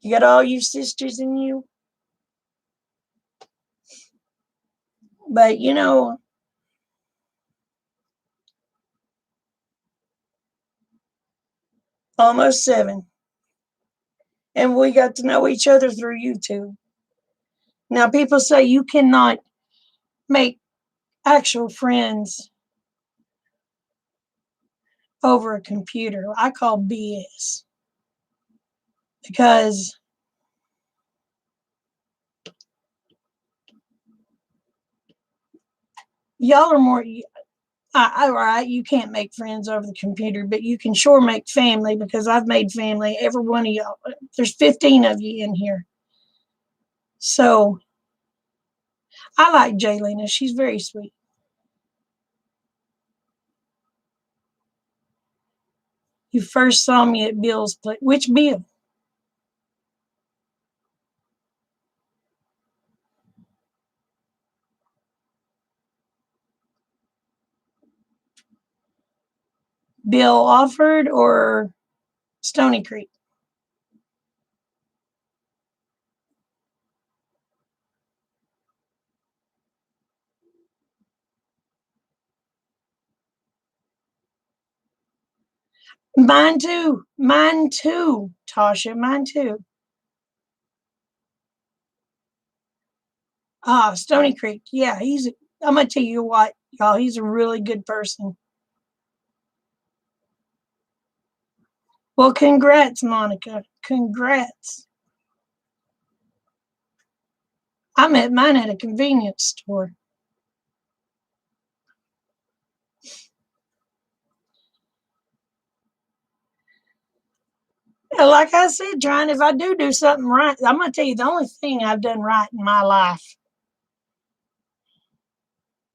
You got all you sisters in you? But, almost 7. And we got to know each other through YouTube. Now, people say you cannot make actual friends over a computer. I call BS because y'all are more. All right, you can't make friends over the computer, but you can sure make family because I've made family. Every one of y'all. There's 15 of you in here. So I like Jaylena. She's very sweet. You first saw me at Bill's place. Which Bill? Bill Offord or Stony Creek? Mine too. Mine too, Tasha. Mine too. Stony Creek. Yeah, I'm gonna tell you what, y'all, he's a really good person. Well, congrats, Monica. Congrats. I met mine at a convenience store. Like I said, John, if I do something right, I'm gonna tell you the only thing I've done right in my life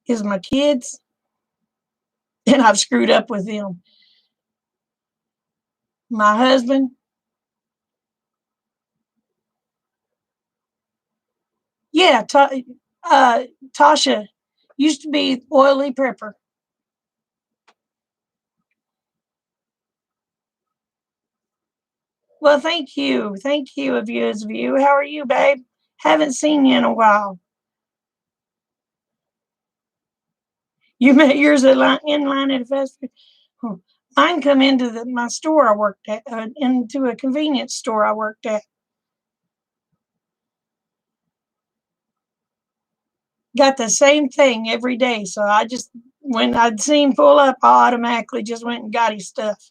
is my kids, and I've screwed up with them. My husband, yeah, Tasha used to be oily pepper. Well, thank you. Thank you, of you as view. How are you, babe? Haven't seen you in a while. You met yours in line at a fast food. Mine come into my store I worked at, into a convenience store I worked at. Got the same thing every day. So I just, when I'd seen pull up, I automatically just went and got his stuff.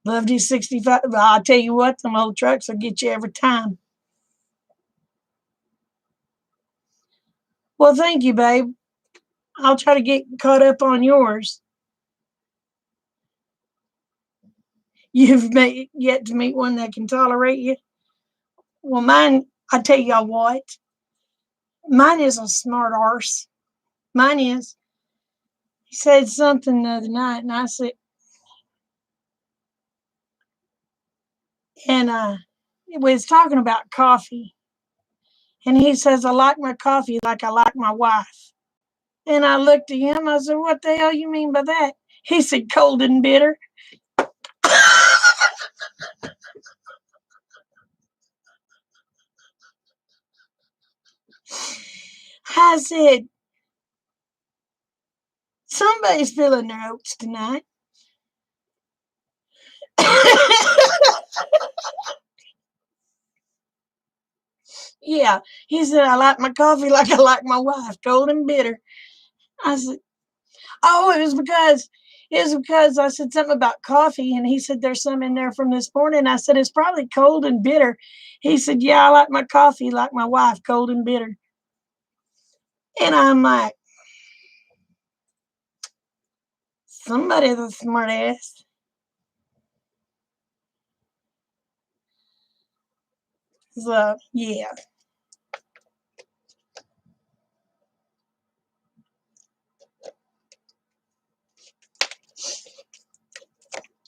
Loved his 65. I'll tell you what, them old trucks will get you every time. Well, thank you, babe. I'll try to get caught up on yours. You've yet to meet one that can tolerate you. Well, mine, I tell y'all what, mine is a smart arse. Mine is. He said something the other night, and I said, and it was talking about coffee. And he says, I like my coffee like I like my wife. And I looked at him, I said, what the hell you mean by that? He said, cold and bitter. I said, somebody's filling their oats tonight. Yeah. He said, I like my coffee like I like my wife, cold and bitter. I said, oh, it was because I said something about coffee, and he said there's some in there from this morning. I said it's probably cold and bitter. He said, yeah, I like my coffee like my wife, cold and bitter. And I'm like, somebody's a smart ass. So yeah.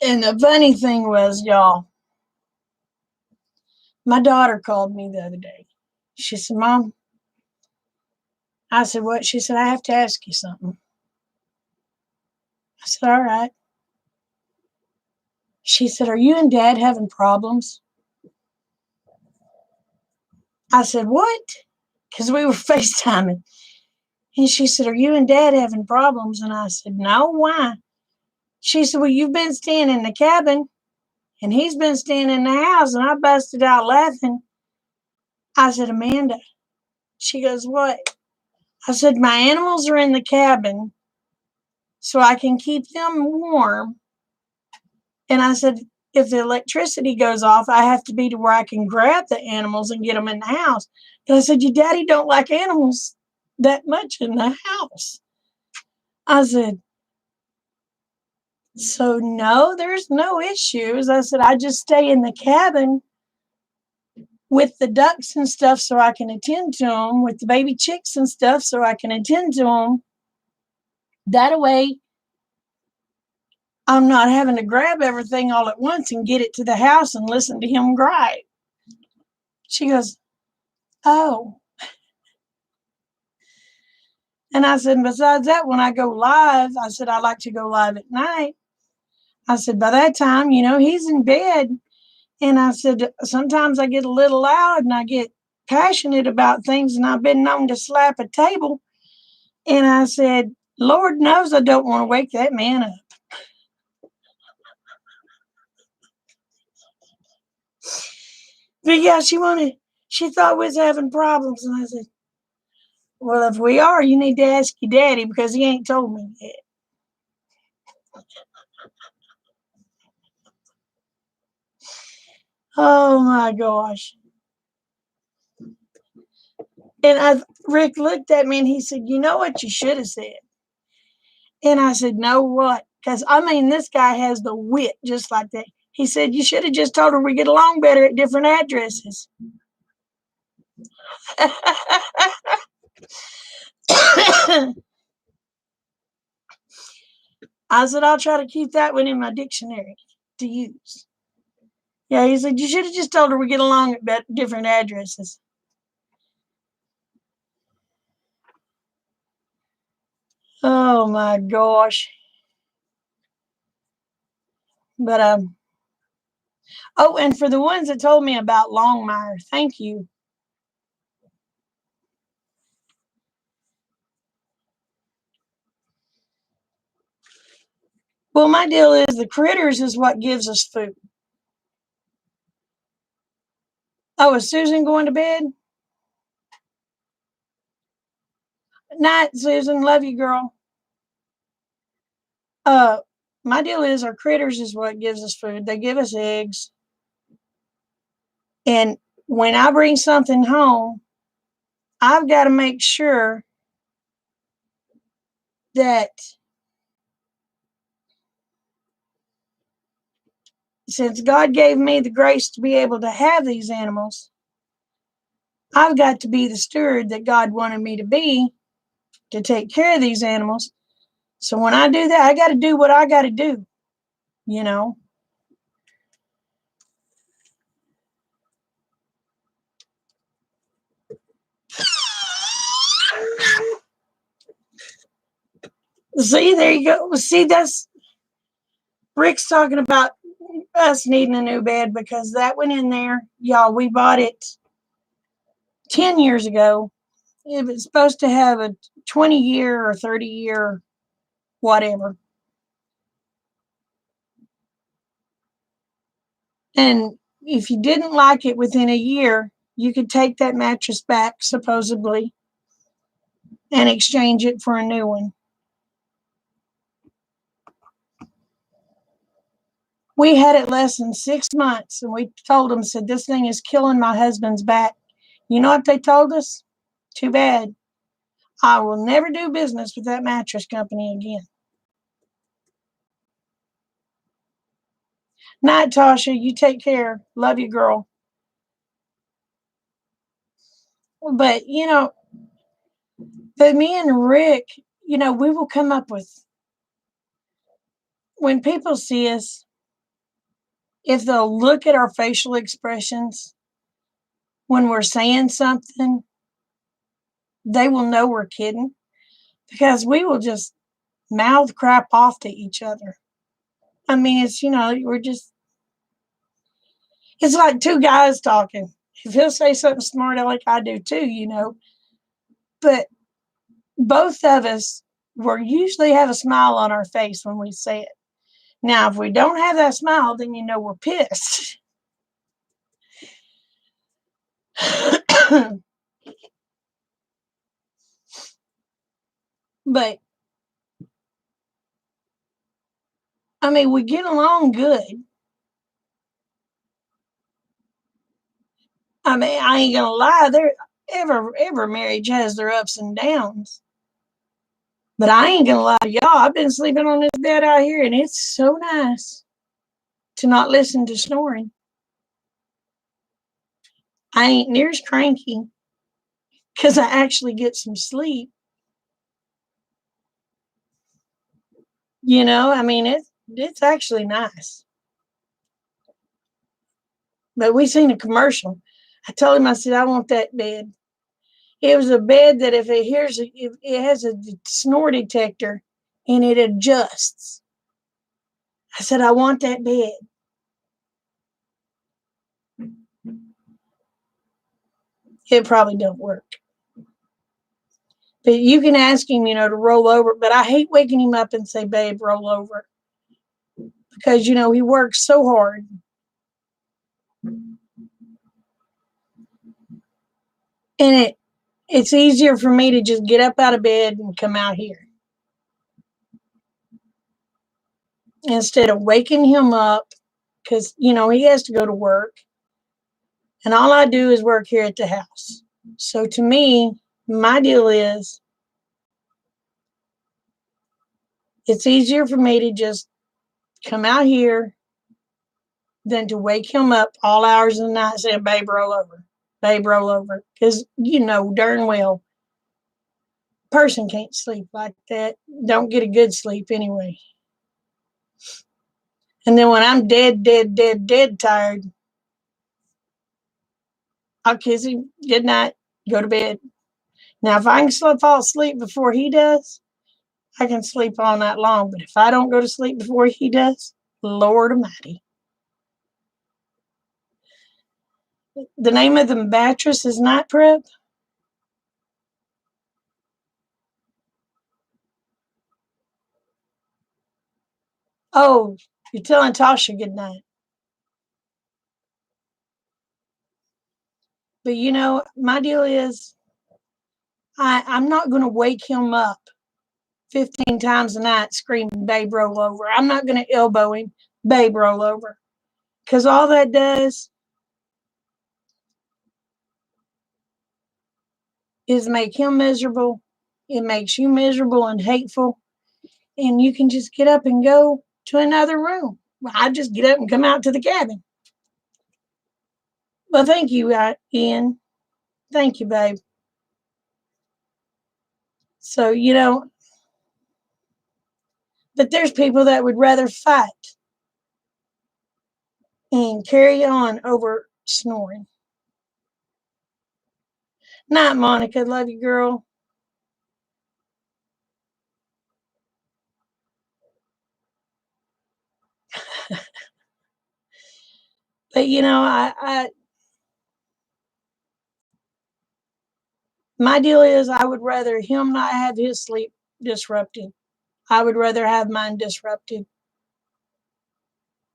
And the funny thing was, y'all, my daughter called me the other day. She said, Mom, I said, what? She said, I have to ask you something. I said, all right. She said, are you and Dad having problems? I said, what? Because we were FaceTiming. And she said, are you and Dad having problems? And I said, no, why? She said, well, you've been staying in the cabin, and he's been staying in the house. And I busted out laughing. I said, Amanda. She goes, what? I said, my animals are in the cabin so I can keep them warm. And I said, if the electricity goes off, I have to be to where I can grab the animals and get them in the house. But I said, your daddy don't like animals that much in the house. I said, so no, there's no issues. I said, I just stay in the cabin with the ducks and stuff so I can attend to them, with the baby chicks and stuff so I can attend to them. That way, I'm not having to grab everything all at once and get it to the house and listen to him cry. She goes, oh. And I said, besides that, when I go live, I said, I like to go live at night. I said, by that time, he's in bed. And I said, sometimes I get a little loud and I get passionate about things, and I've been known to slap a table. And I said, Lord knows I don't want to wake that man up. But yeah, she thought we was having problems. And I said, well, if we are, you need to ask your daddy because he ain't told me yet. Oh my gosh. And Rick looked at me and he said, you know what you should have said? And I said, no, what? Because, this guy has the wit just like that. He said, you should have just told her we get along better at different addresses. I said, I'll try to keep that one in my dictionary to use. Yeah, he said, you should have just told her we get along at different addresses. Oh my gosh. But oh, and for the ones that told me about Longmire, thank you. Well, my deal is the critters is what gives us food. Oh, is Susan going to bed? Night, Susan. Love you, girl. Uh, my deal is our critters is what gives us food. They give us eggs. And when I bring something home, I've got to make sure that since God gave me the grace to be able to have these animals, I've got to be the steward that God wanted me to be to take care of these animals. So when I do that, I got to do what I got to do, you know. See, there you go. See, that's Rick's talking about us needing a new bed because that went in there. Y'all, we bought it 10 years ago. It was supposed to have a 20-year or 30-year whatever. And if you didn't like it within a year, you could take that mattress back, supposedly, and exchange it for a new one. We had it less than 6 months, and we told them, said, this thing is killing my husband's back. You know what they told us? Too bad. I will never do business with that mattress company again. Night, Tasha. You take care. Love you, girl. But, but me and Rick, we will come up with, when people see us, if they'll look at our facial expressions when we're saying something, they will know we're kidding because we will just mouth crap off to each other. I mean, it's like two guys talking. If he'll say something smart like I do too, but both of us will usually have a smile on our face when we say it. Now, if we don't have that smile, then we're pissed. But I mean, we get along good. I mean, I ain't gonna lie. Every marriage has their ups and downs. But I ain't gonna lie to y'all. I've been sleeping on this bed out here, and it's so nice to not listen to snoring. I ain't near as cranky because I actually get some sleep. I mean, it's actually nice. But we seen a commercial. I told him, I said, I want that bed. It was a bed that if it has a snore detector and it adjusts. I said, I want that bed. It probably don't work. But you can ask him, to roll over. But I hate waking him up and say, babe, roll over. Because, he works so hard. And it's easier for me to just get up out of bed and come out here. Instead of waking him up, because, he has to go to work. And all I do is work here at the house. So to me, my deal is it's easier for me to just come out here than to wake him up all hours of the night saying, babe, roll over. Babe, roll over. Because darn well, person can't sleep like that. Don't get a good sleep anyway. And then when I'm dead, dead, dead, dead tired, I'll kiss him. Good night. Go to bed. Now, if I can fall asleep before he does, I can sleep all night long, but if I don't go to sleep before he does, Lord Almighty. The name of the mattress is Night Prep. Oh, you're telling Tasha good night. But you know, my deal is I'm not going to wake him up 15 times a night screaming, babe, roll over. I'm not going to elbow him, babe, roll over. Because all that does is make him miserable. It makes you miserable and hateful. And you can just get up and go to another room. I just get up and come out to the cabin. Well, thank you, Ian. Thank you, babe. So, you know, but there's people that would rather fight and carry on over snoring. Night, Monica. Love you, girl. But you know, my deal is I would rather him not have his sleep disrupted. I would rather have mine disrupted.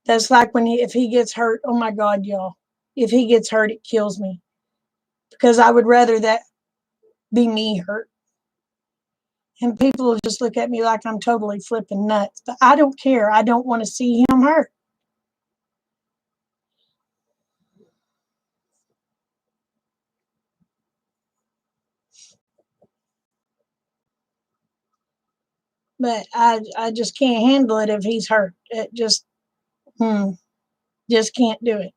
That's like when if he gets hurt. Oh my God, y'all! If he gets hurt, it kills me because I would rather that be me hurt. And people will just look at me like I'm totally flipping nuts. But I don't care. I don't want to see him hurt. But I just can't handle it if he's hurt. It just can't do it.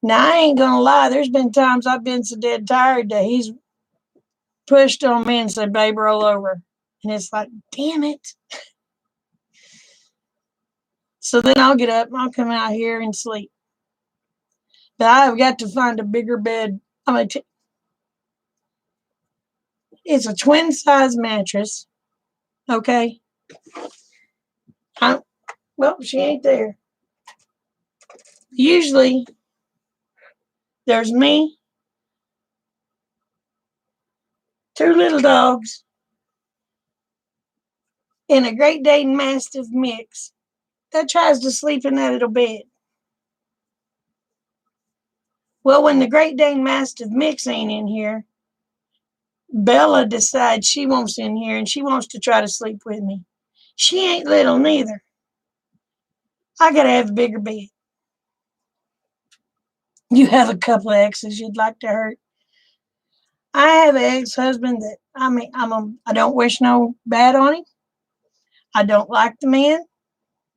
Now I ain't gonna lie. There's been times I've been so dead tired that he's pushed on me and said, "Babe, roll over," and it's like, damn it. So then I'll get up and I'll come out here and sleep. But I've got to find a bigger bed. It's a twin size mattress. Okay. Well, she ain't there. Usually there's me, two little dogs, and a Great Dane Mastiff mix that tries to sleep in that little bed. Well, when the Great Dane Mastiff mix ain't in here, Bella decides she wants in here and she wants to try to sleep with me. She ain't little neither. I gotta have a bigger bed. You have a couple of exes you'd like to hurt. I have an ex-husband that I don't wish no bad on him. I don't like the man.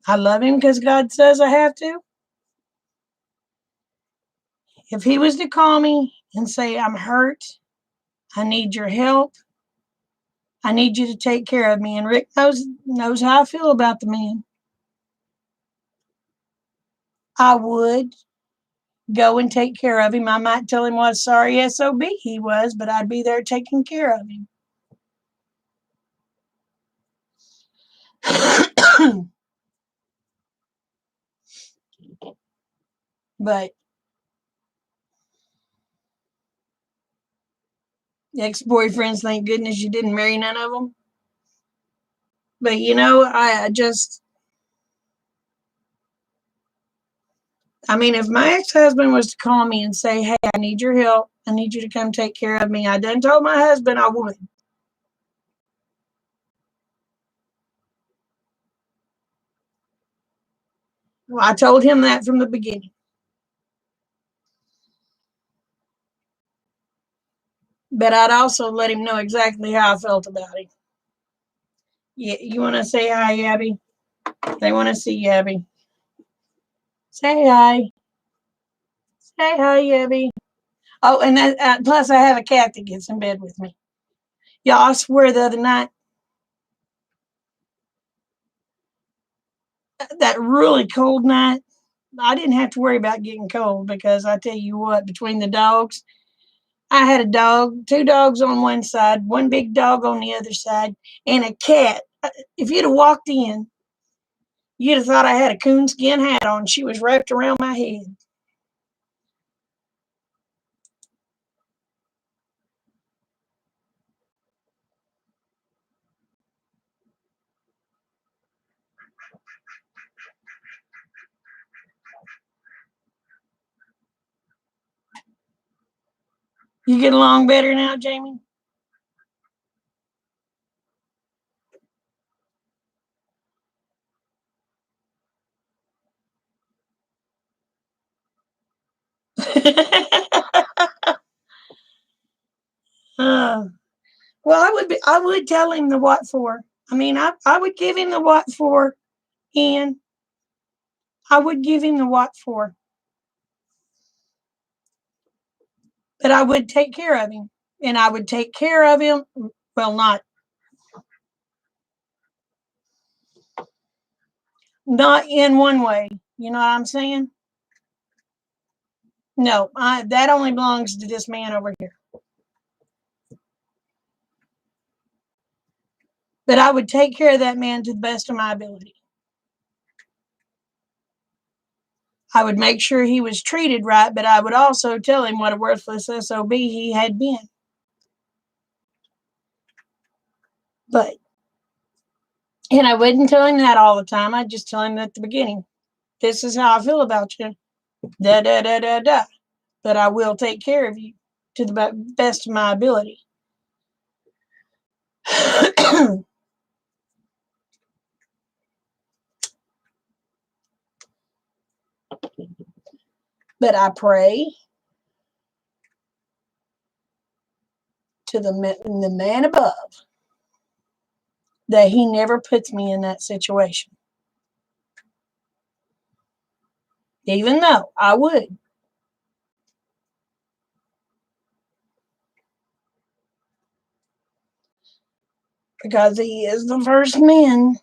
I love him because God says I have to. If he was to call me and say, I'm hurt, I need your help, I need you to take care of me. And Rick knows how I feel about the man. I would go and take care of him. I might tell him what a sorry SOB he was, but I'd be there taking care of him. But ex-boyfriends, thank goodness you didn't marry none of them. But you know, if my ex-husband was to call me and say, hey, I need your help, I need you to come take care of me, I done told my husband I would. Well, I told him that from the beginning. But I'd also let him know exactly how I felt about him. Yeah, you want to say hi, Abby? They want to see you, Abby. Say hi. Say hi, Abby. Oh, and plus I have a cat that gets in bed with me. Y'all, I swear the other night, that really cold night, I didn't have to worry about getting cold because I tell you what, between the dogs, I had a dog, two dogs on one side, one big dog on the other side, and a cat. If you'd have walked in, you'd have thought I had a coonskin hat on. She was wrapped around my head. You get along better now, Jamie? uh, well, I would tell him the what for. I mean, I would give him the what for, and I would give him the what for, but I would take care of him, and I would take care of him. Well, not in one way. You know what I'm saying? No, that only belongs to this man over here. But I would take care of that man to the best of my ability. I would make sure he was treated right, but I would also tell him what a worthless SOB he had been. And I wouldn't tell him that all the time. I'd just tell him at the beginning, this is how I feel about you. Da, da, da, da, da. But I will take care of you to the best of my ability. But I pray to the man above that he never puts me in that situation. Even though I would. Because he is the first man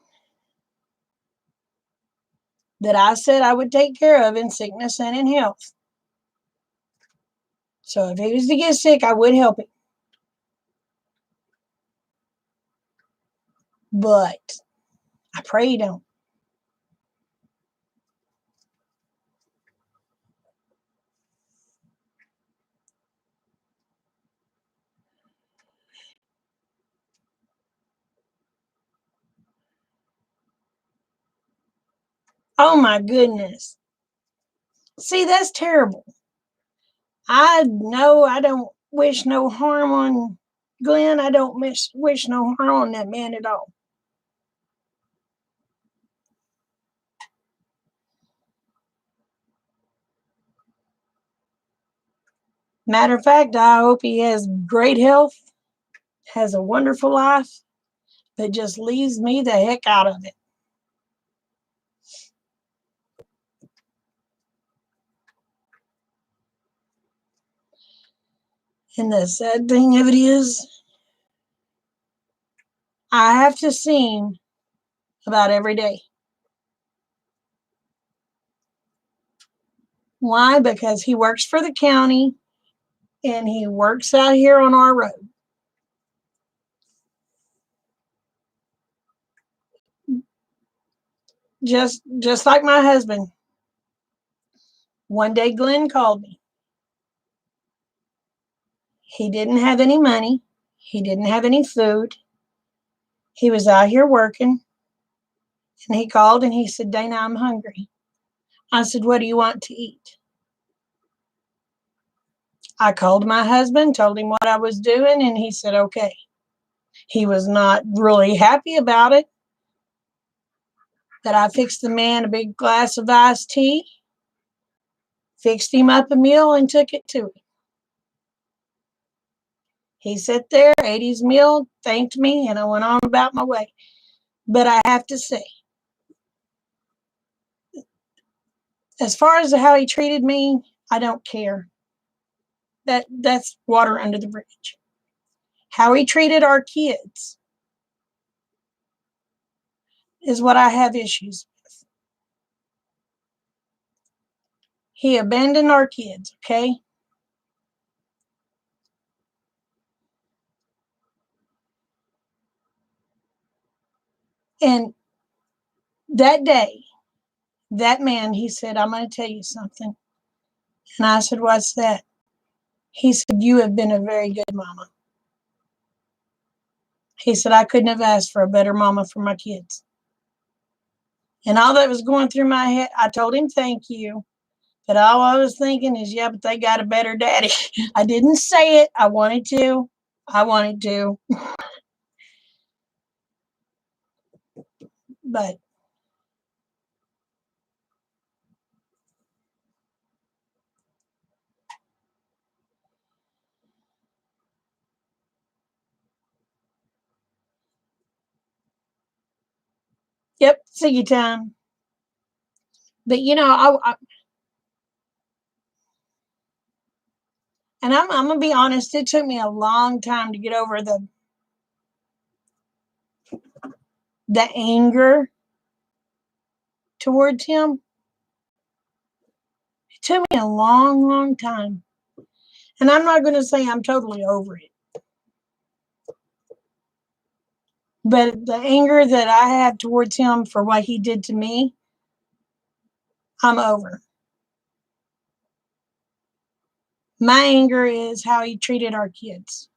that I said I would take care of in sickness and in health. So if he was to get sick, I would help him. But I pray he don't. Oh my goodness. See, that's terrible. I know I don't wish no harm on Glenn. I don't wish no harm on that man at all. Matter of fact, I hope he has great health, has a wonderful life, but just leaves me the heck out of it. And the sad thing of it is, I have to see him about every day. Why? Because he works for the county and he works out here on our road. Just like my husband. One day Glenn called me. He didn't have any money. He didn't have any food. He was out here working. And he called and he said, Dana, I'm hungry. I said, what do you want to eat? I called my husband, told him what I was doing, and he said, okay. He was not really happy about it, but I fixed the man a big glass of iced tea, fixed him up a meal, and took it to him. He sat there, ate his meal, thanked me, and I went on about my way. But I have to say, as far as how he treated me, I don't care. That's water under the bridge. How he treated our kids is what I have issues with. He abandoned our kids, okay? And that day, that man, he said, I'm going to tell you something. And I said, what's that? He said, you have been a very good mama. He said, I couldn't have asked for a better mama for my kids. And all that was going through my head, I told him, thank you. But all I was thinking is, yeah, but they got a better daddy. I didn't say it. I wanted to. But yep, see you time. But and I'm gonna be honest, it took me a long time to get over the anger towards him. It took me a long, long time. And I'm not gonna say I'm totally over it. But the anger that I had towards him for what he did to me, I'm over. My anger is how he treated our kids.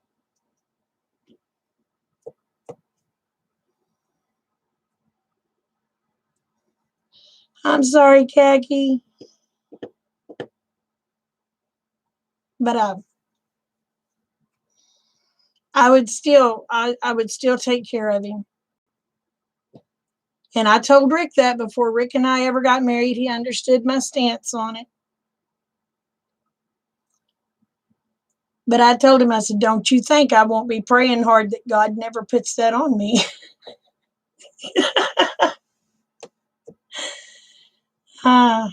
I'm sorry, Khaki, but I would still take care of him. And I told Rick that before Rick and I ever got married. He understood my stance on it. But I told him, I said, don't you think I won't be praying hard that God never puts that on me. uh,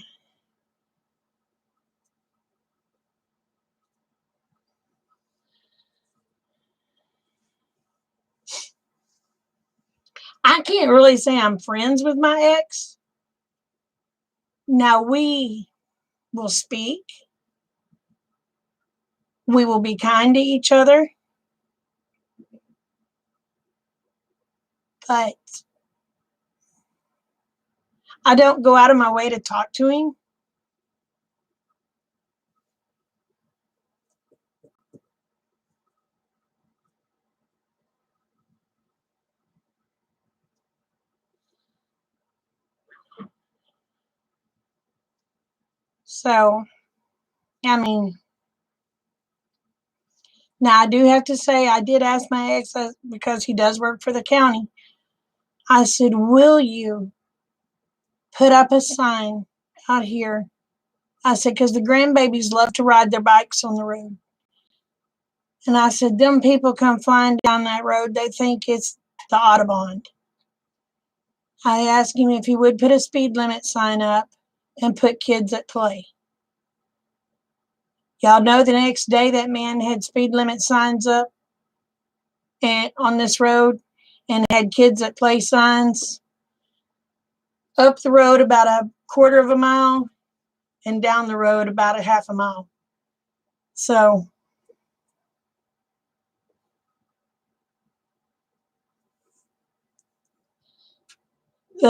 I can't really say I'm friends with my ex. Now we will speak. We will be kind to each other. But I don't go out of my way to talk to him. So, I mean, now I do have to say, I did ask my ex, because he does work for the county. I said, will you put up a sign out here? I said, because the grandbabies love to ride their bikes on the road. And I said, them people come flying down that road, they think it's the Audubon. I asked him if he would put a speed limit sign up and put kids at play. Y'all know the next day that man had speed limit signs up and on this road and had kids at play signs up the road about a quarter of a mile and down the road about a half a mile. So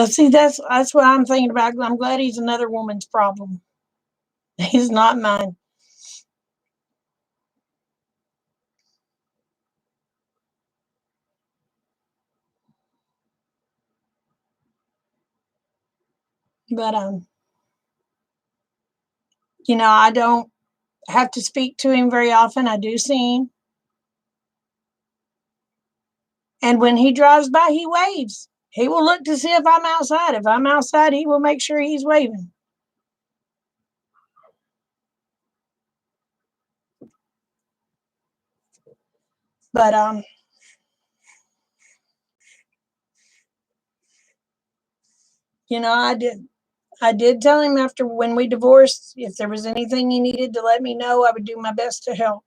see, that's what I'm thinking about. I'm glad he's another woman's problem. He's not mine. But I don't have to speak to him very often. I do see him. And when he drives by, he waves. He will look to see if I'm outside. If I'm outside, he will make sure he's waving. But I did tell him after when we divorced, if there was anything he needed to let me know, I would do my best to help.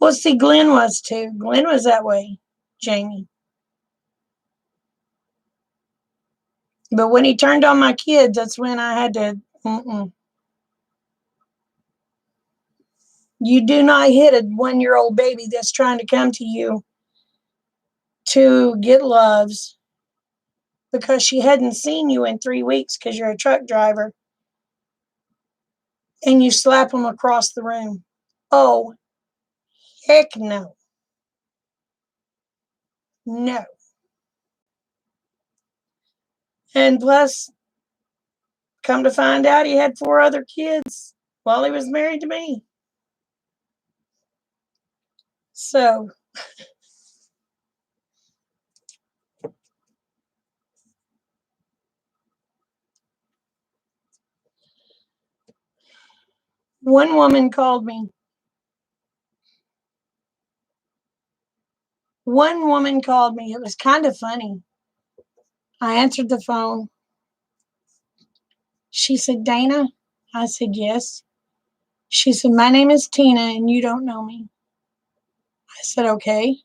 Well, see, Glenn was too. Glenn was that way, Jamie. But when he turned on my kids, that's when I had to, You do not hit a 1-year-old baby that's trying to come to you to get loves because she hadn't seen you in 3 weeks because you're a truck driver, and you slap them across the room. Oh, heck no. No. And plus, come to find out, he had 4 other kids while he was married to me. So, one woman called me. One woman called me. It was kind of funny. I answered the phone. She said, Dana? I said, yes. She said, my name is Tina and you don't know me. I said, okay.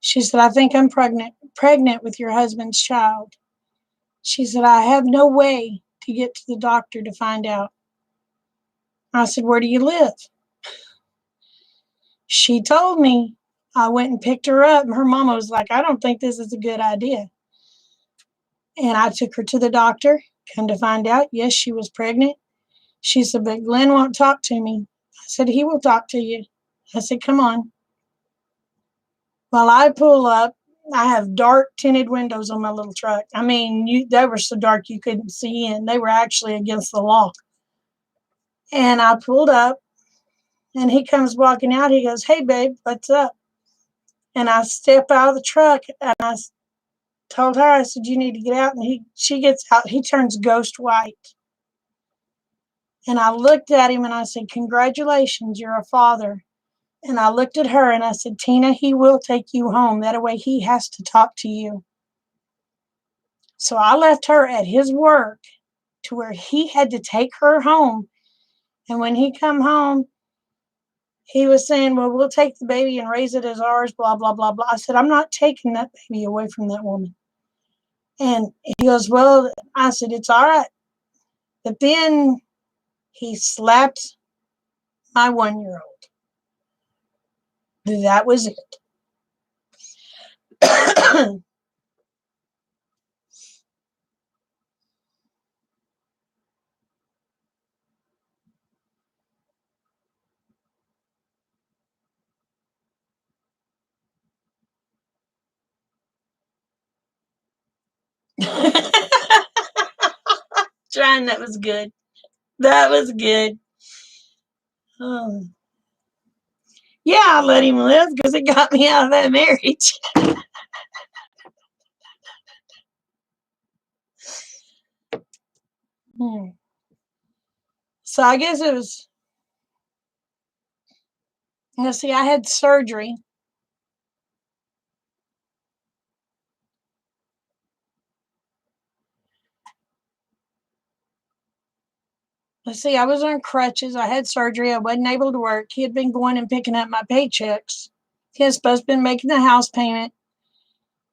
She said, I think I'm pregnant with your husband's child. She said, I have no way to get to the doctor to find out. I said, where do you live? She told me. I went and picked her up, and her mama was like, I don't think this is a good idea. And I took her to the doctor. Come to find out, yes, she was pregnant. She said, but Glenn won't talk to me. I said, he will talk to you. I said, come on. Well, I pull up. I have dark tinted windows on my little truck. I mean, they were so dark you couldn't see in. They were actually against the law. And I pulled up, and he comes walking out. He goes, hey, babe, what's up? And I step out of the truck, and I told her, I said, you need to get out. And she gets out. He turns ghost white. And I looked at him, and I said, congratulations, you're a father. And I looked at her, and I said, Tina, he will take you home. That way he has to talk to you. So I left her at his work to where he had to take her home. And when he come home, he was saying, well, we'll take the baby and raise it as ours, blah, blah, blah, blah. I said, I'm not taking that baby away from that woman. And he goes, well, I said, it's all right. But then he slapped my 1-year-old. That was it. Trying, that was good. That was good. Yeah, I let him live because it got me out of that marriage. So I guess it was, see, I had surgery. Let's see, I was on crutches. I had surgery. I wasn't able to work. He had been going and picking up my paychecks. He had supposed to been making the house payment,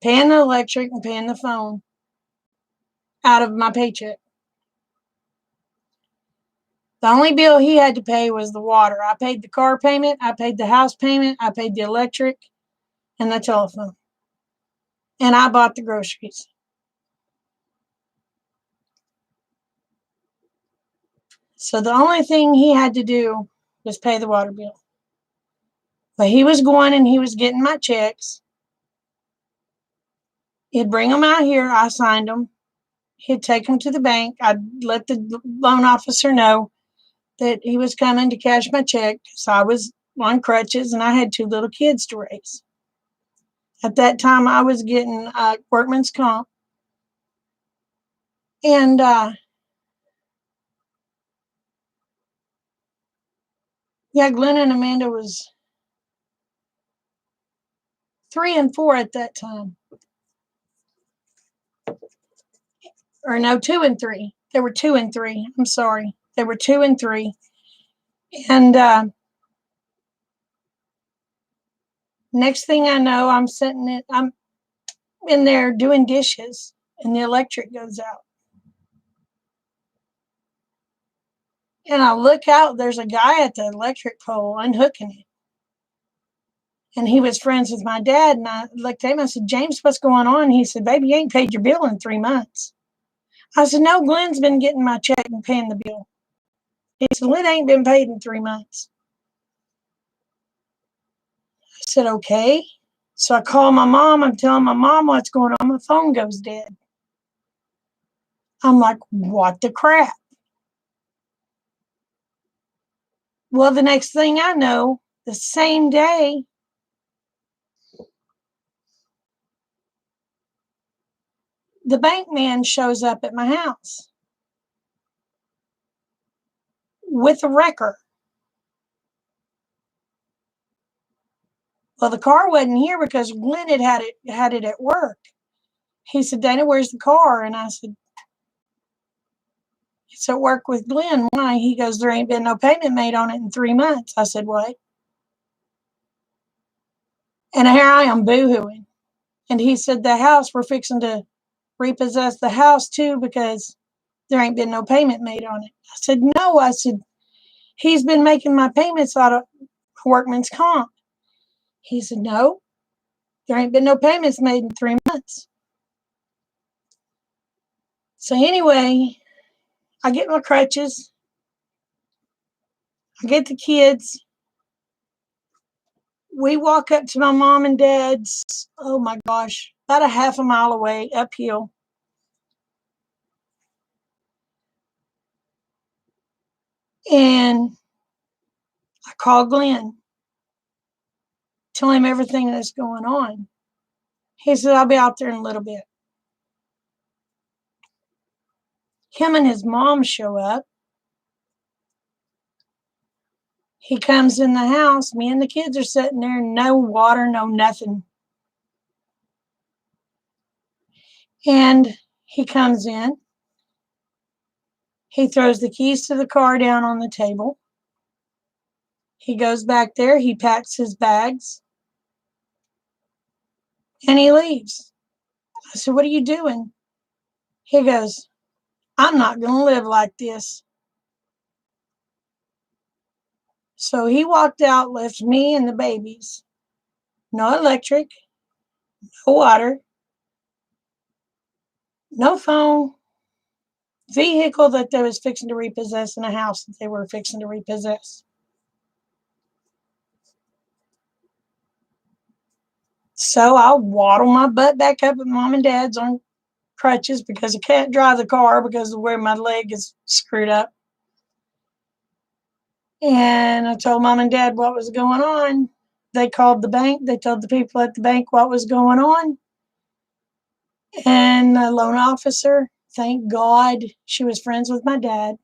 paying the electric, and paying the phone out of my paycheck. The only bill he had to pay was the water. I paid the car payment. I paid the house payment. I paid the electric and the telephone. And I bought the groceries. So the only thing he had to do was pay the water bill. But he was going and he was getting my checks. He'd bring them out here. I signed them. He'd take them to the bank. I'd let the loan officer know that he was coming to cash my check. So I was on crutches and I had 2 little kids to raise. At that time, I was getting workman's comp. And yeah, Glenn and Amanda was 3 and 4 at that time. Or no, 2 and 3. They were 2 and 3. I'm sorry. They were 2 and 3. And Next thing I know, I'm in there doing dishes, and the electric goes out. And I look out, there's a guy at the electric pole unhooking it. And he was friends with my dad. And I looked at him, I said, James, what's going on? He said, baby, you ain't paid your bill in 3 months. I said, no, Glenn's been getting my check and paying the bill. He said, Glenn ain't been paid in 3 months. I said, okay. So I call my mom. I'm telling my mom what's going on. My phone goes dead. I'm like, what the crap? Well, the next thing I know, the same day, the bank man shows up at my house with a wrecker. Well, the car wasn't here because Glenn had it at work. He said, Dana, where's the car? And I said, it's at work with Glenn. Why? He goes, there ain't been no payment made on it in 3 months. I said, what? And here I am boo-hooing. And he said, the house, we're fixing to repossess the house too because there ain't been no payment made on it. I said, no. I said, he's been making my payments out of workman's comp. He said, no, there ain't been no payments made in 3 months. So anyway, I get my crutches. I get the kids. We walk up to my mom and dad's, oh my gosh, about a half a mile away uphill. And I call Glenn, tell him everything that's going on. He said, I'll be out there in a little bit. Him and his mom show up. He comes in the house. Me and the kids are sitting there, no water, no nothing. And he comes in. He throws the keys to the car down on the table. He goes back there. He packs his bags. And he leaves. I said, what are you doing? He goes, I'm not going to live like this. So he walked out, left me and the babies. No electric, no water, no phone, vehicle that they was fixing to repossess, in a house that they were fixing to repossess. So I waddle my butt back up at mom and dad's on crutches because I can't drive the car because of where my leg is screwed up. And I told mom and dad what was going on. They called the bank. They told the people at the bank what was going on. And the loan officer, thank God, she was friends with my dad.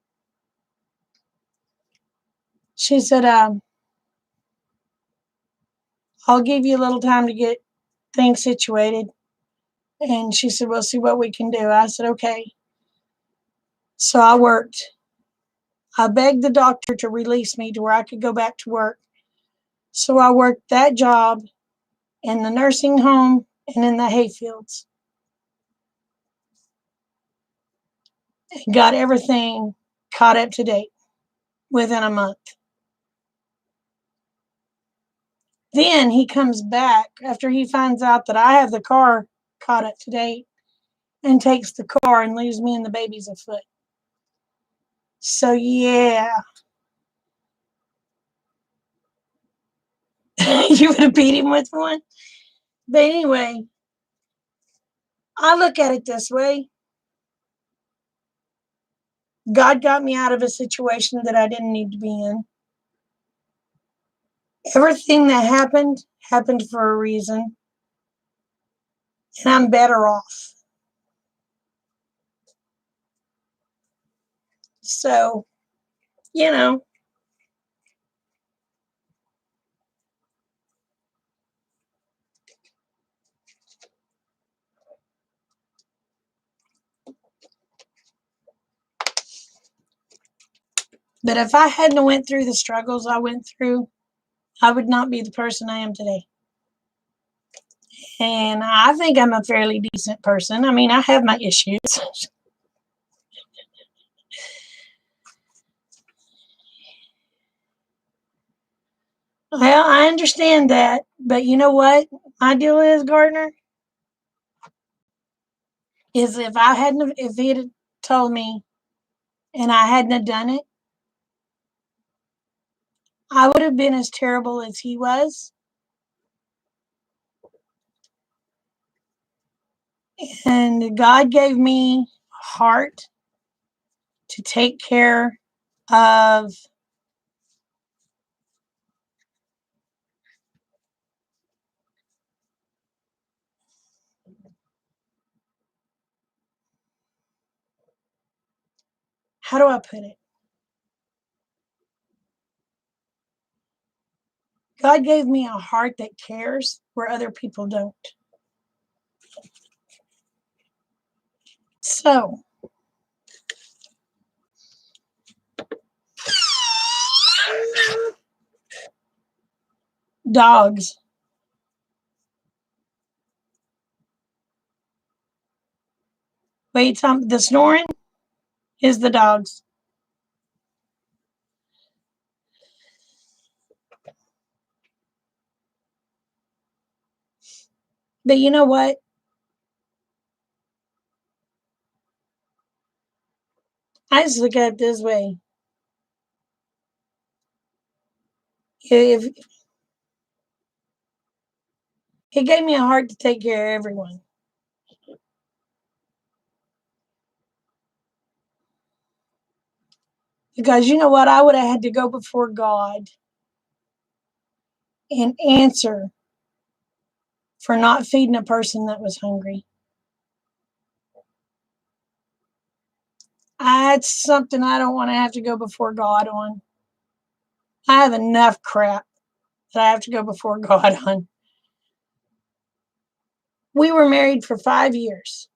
She said, I'll give you a little time to get things situated. And she said, we'll see what we can do. I said, okay. So I worked. I begged the doctor to release me to where I could go back to work. So I worked that job in the nursing home and in the hayfields. And got everything caught up to date within a month. Then he comes back after he finds out that I have the car caught up to date and takes the car and leaves me and the babies afoot. So yeah, you would have beat him with one. But anyway, I look at it this way. God got me out of a situation that I didn't need to be in. Everything that happened for a reason. And I'm better off. So, you know. But if I hadn't went through the struggles I went through, I would not be the person I am today. And I think I'm a fairly decent person. I mean, I have my issues. Well, I understand that. But you know what? My deal is, Gardner, is if he had told me and I hadn't have done it, I would have been as terrible as he was. And God gave me a heart to take care of how do I put it? God gave me a heart that cares where other people don't. So, dogs. Wait, the snoring is the dogs. But you know what? I just look at it this way. If He gave me a heart to take care of everyone. Because you know what? I would have had to go before God and answer for not feeding a person that was hungry. That's something I don't want to have to go before God on. I have enough crap that I have to go before God on. We were married for 5 years.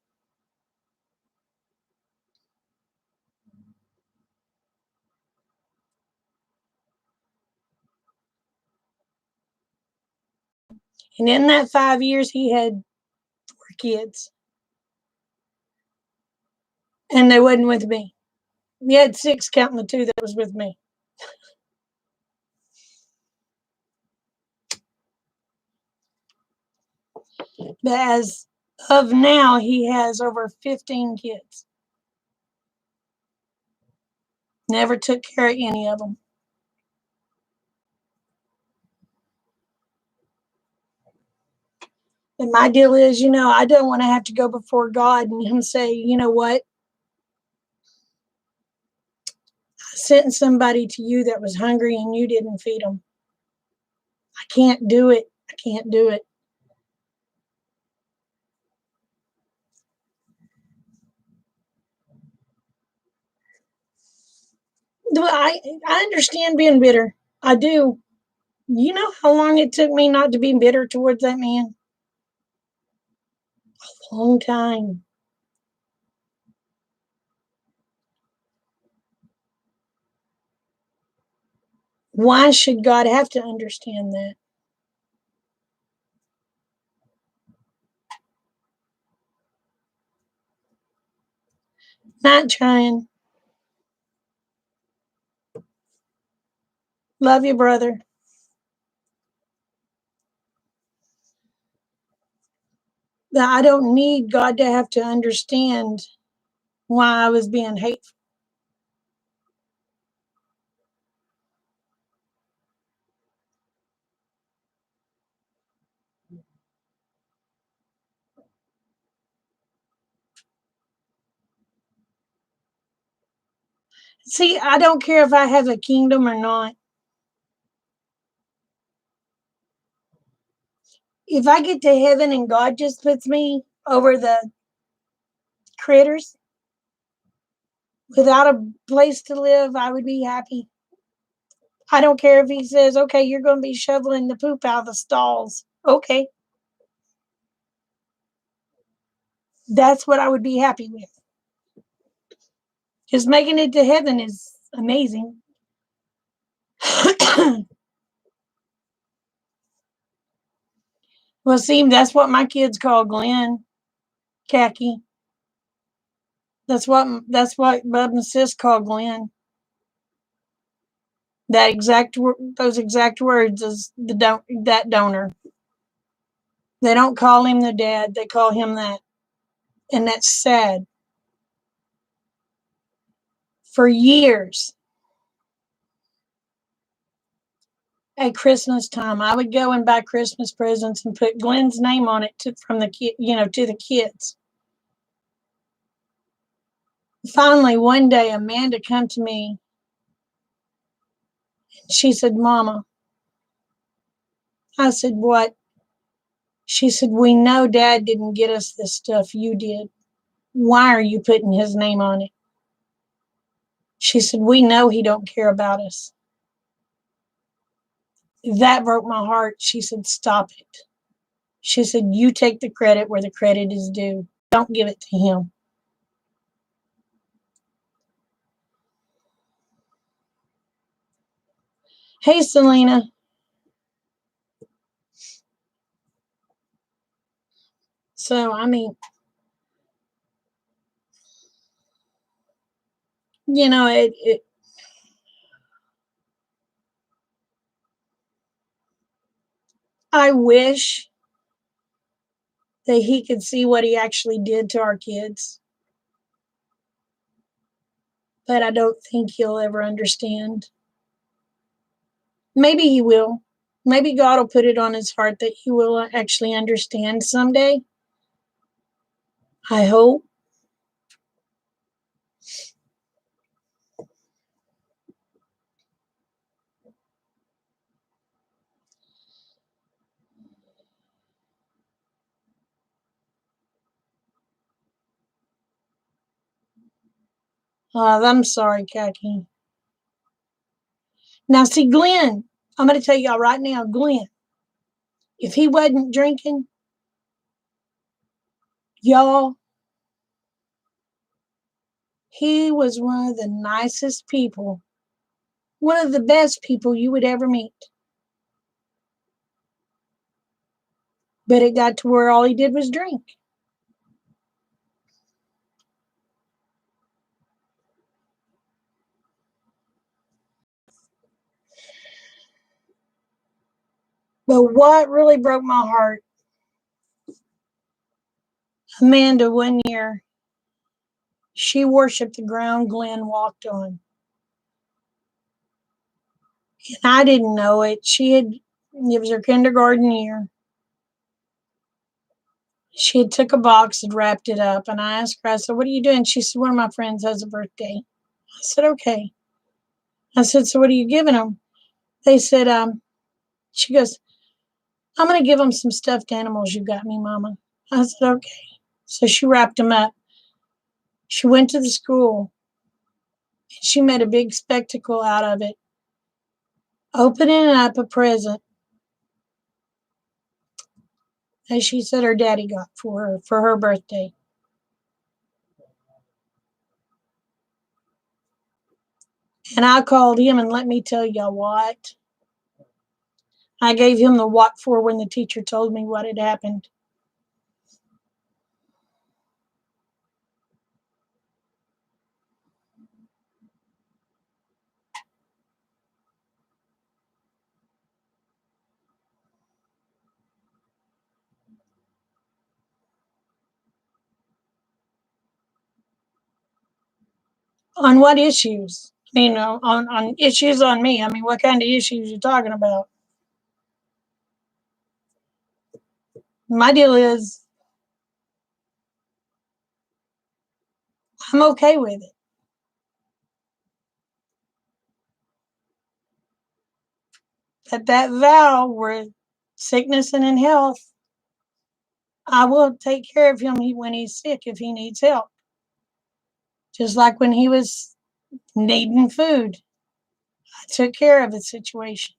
And in that 5 years, he had 4 kids. And they wasn't with me. He had 6, counting the 2 that was with me. But as of now, he has over 15 kids. Never took care of any of them. And my deal is, I don't want to have to go before God and him say, you know what? I sent somebody to you that was hungry and you didn't feed them. I can't do it. I can't do it. I understand being bitter. I do. You know how long it took me not to be bitter towards that man? A long time. Why should God have to understand that? Not trying. Love you, brother. But I don't need God to have to understand why I was being hateful. See, I don't care if I have a kingdom or not. If I get to heaven and God just puts me over the critters without a place to live, I would be happy. I don't care if he says, okay, you're going to be shoveling the poop out of the stalls. Okay. That's what I would be happy with. Just making it to heaven is amazing. Well, see, that's what my kids call Glenn, Khaki. That's what Bub and Sis call Glenn. Those exact words is that donor. They don't call him the dad. They call him that, and that's sad. For years, at Christmas time, I would go and buy Christmas presents and put Glenn's name on it from the kid, to the kids. Finally, one day, Amanda come to me. She said, "Mama." I said, "What?" She said, "We know Dad didn't get us this stuff. You did. Why are you putting his name on it?" She said, "We know he don't care about us." That broke my heart. She said, "Stop it." She said, "You take the credit where the credit is due. Don't give it to him." Hey, Selena. So, I mean, I wish that he could see what he actually did to our kids, but I don't think he'll ever understand. Maybe he will. Maybe God will put it on his heart that he will actually understand someday. I hope. I'm sorry, Kaki. Now, see, Glenn, I'm going to tell y'all right now, Glenn, if he wasn't drinking, y'all, he was one of the nicest people, one of the best people you would ever meet. But it got to where all he did was drink. But what really broke my heart, Amanda, one year, she worshiped the ground Glenn walked on. And I didn't know it. It was her kindergarten year. She had took a box and wrapped it up. And I asked her, I said, "What are you doing?" She said, "One of my friends has a birthday." I said, "Okay." I said, "So what are you giving them?" They said, she goes, "I'm going to give them some stuffed animals you got me, Mama." I said, "Okay." So she wrapped them up. She went to the school and she made a big spectacle out of it, opening up a present that she said her daddy got for her birthday. And I called him, and let me tell y'all what. I gave him the what for when the teacher told me what had happened. On what issues? I mean, on issues on me. I mean, what kind of issues you talking about? My deal is I'm okay with it. At that vow where sickness and in health, I will take care of him when he's sick if he needs help. Just like when he was needing food, I took care of the situation.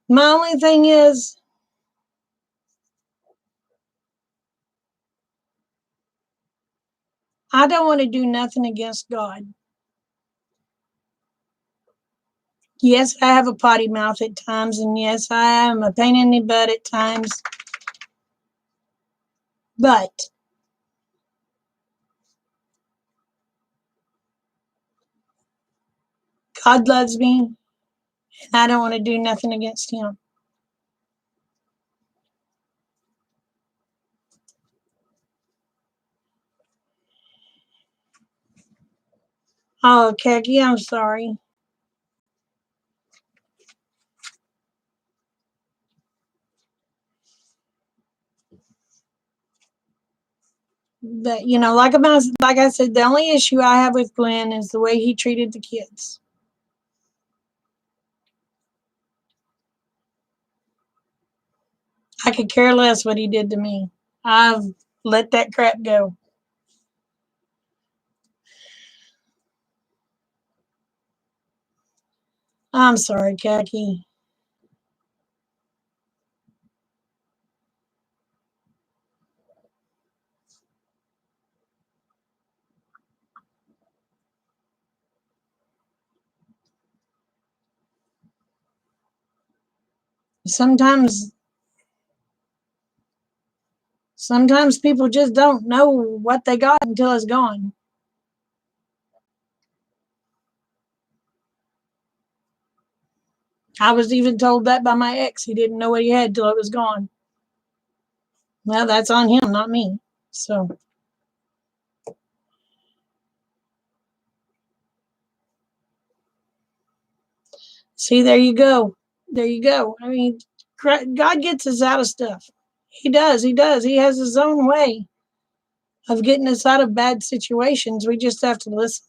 My only thing is, I don't want to do nothing against God. Yes, I have a potty mouth at times, and yes, I am a pain in the butt at times. But God loves me, and I don't want to do nothing against Him. Oh, Keki, I'm sorry. But like I said, the only issue I have with Glenn is the way he treated the kids. I could care less what he did to me. I've let that crap go. I'm sorry, Keki. Sometimes people just don't know what they got until it's gone. I was even told that by my ex. He didn't know what he had till it was gone. Well, that's on him, not me. So, see, there you go. There you go. I mean, God gets us out of stuff. He does. He does. He has his own way of getting us out of bad situations. We just have to listen.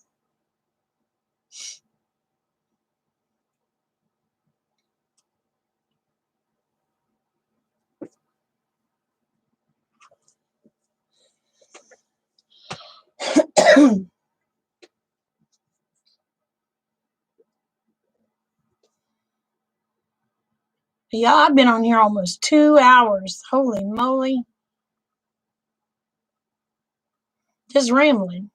Yeah, I've been on here almost 2 hours. Holy moly. Just rambling.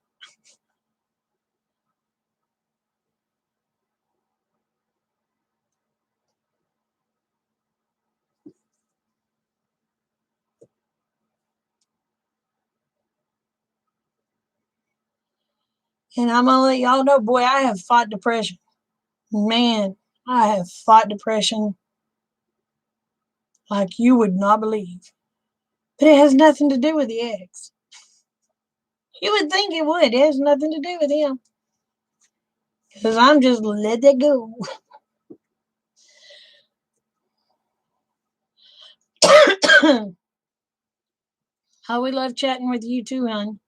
And I'm going to let y'all know, boy, I have fought depression. Man, I have fought depression like you would not believe. But it has nothing to do with the ex. You would think it would. It has nothing to do with him. Because I'm just let that go. Oh, we love chatting with you too, hon.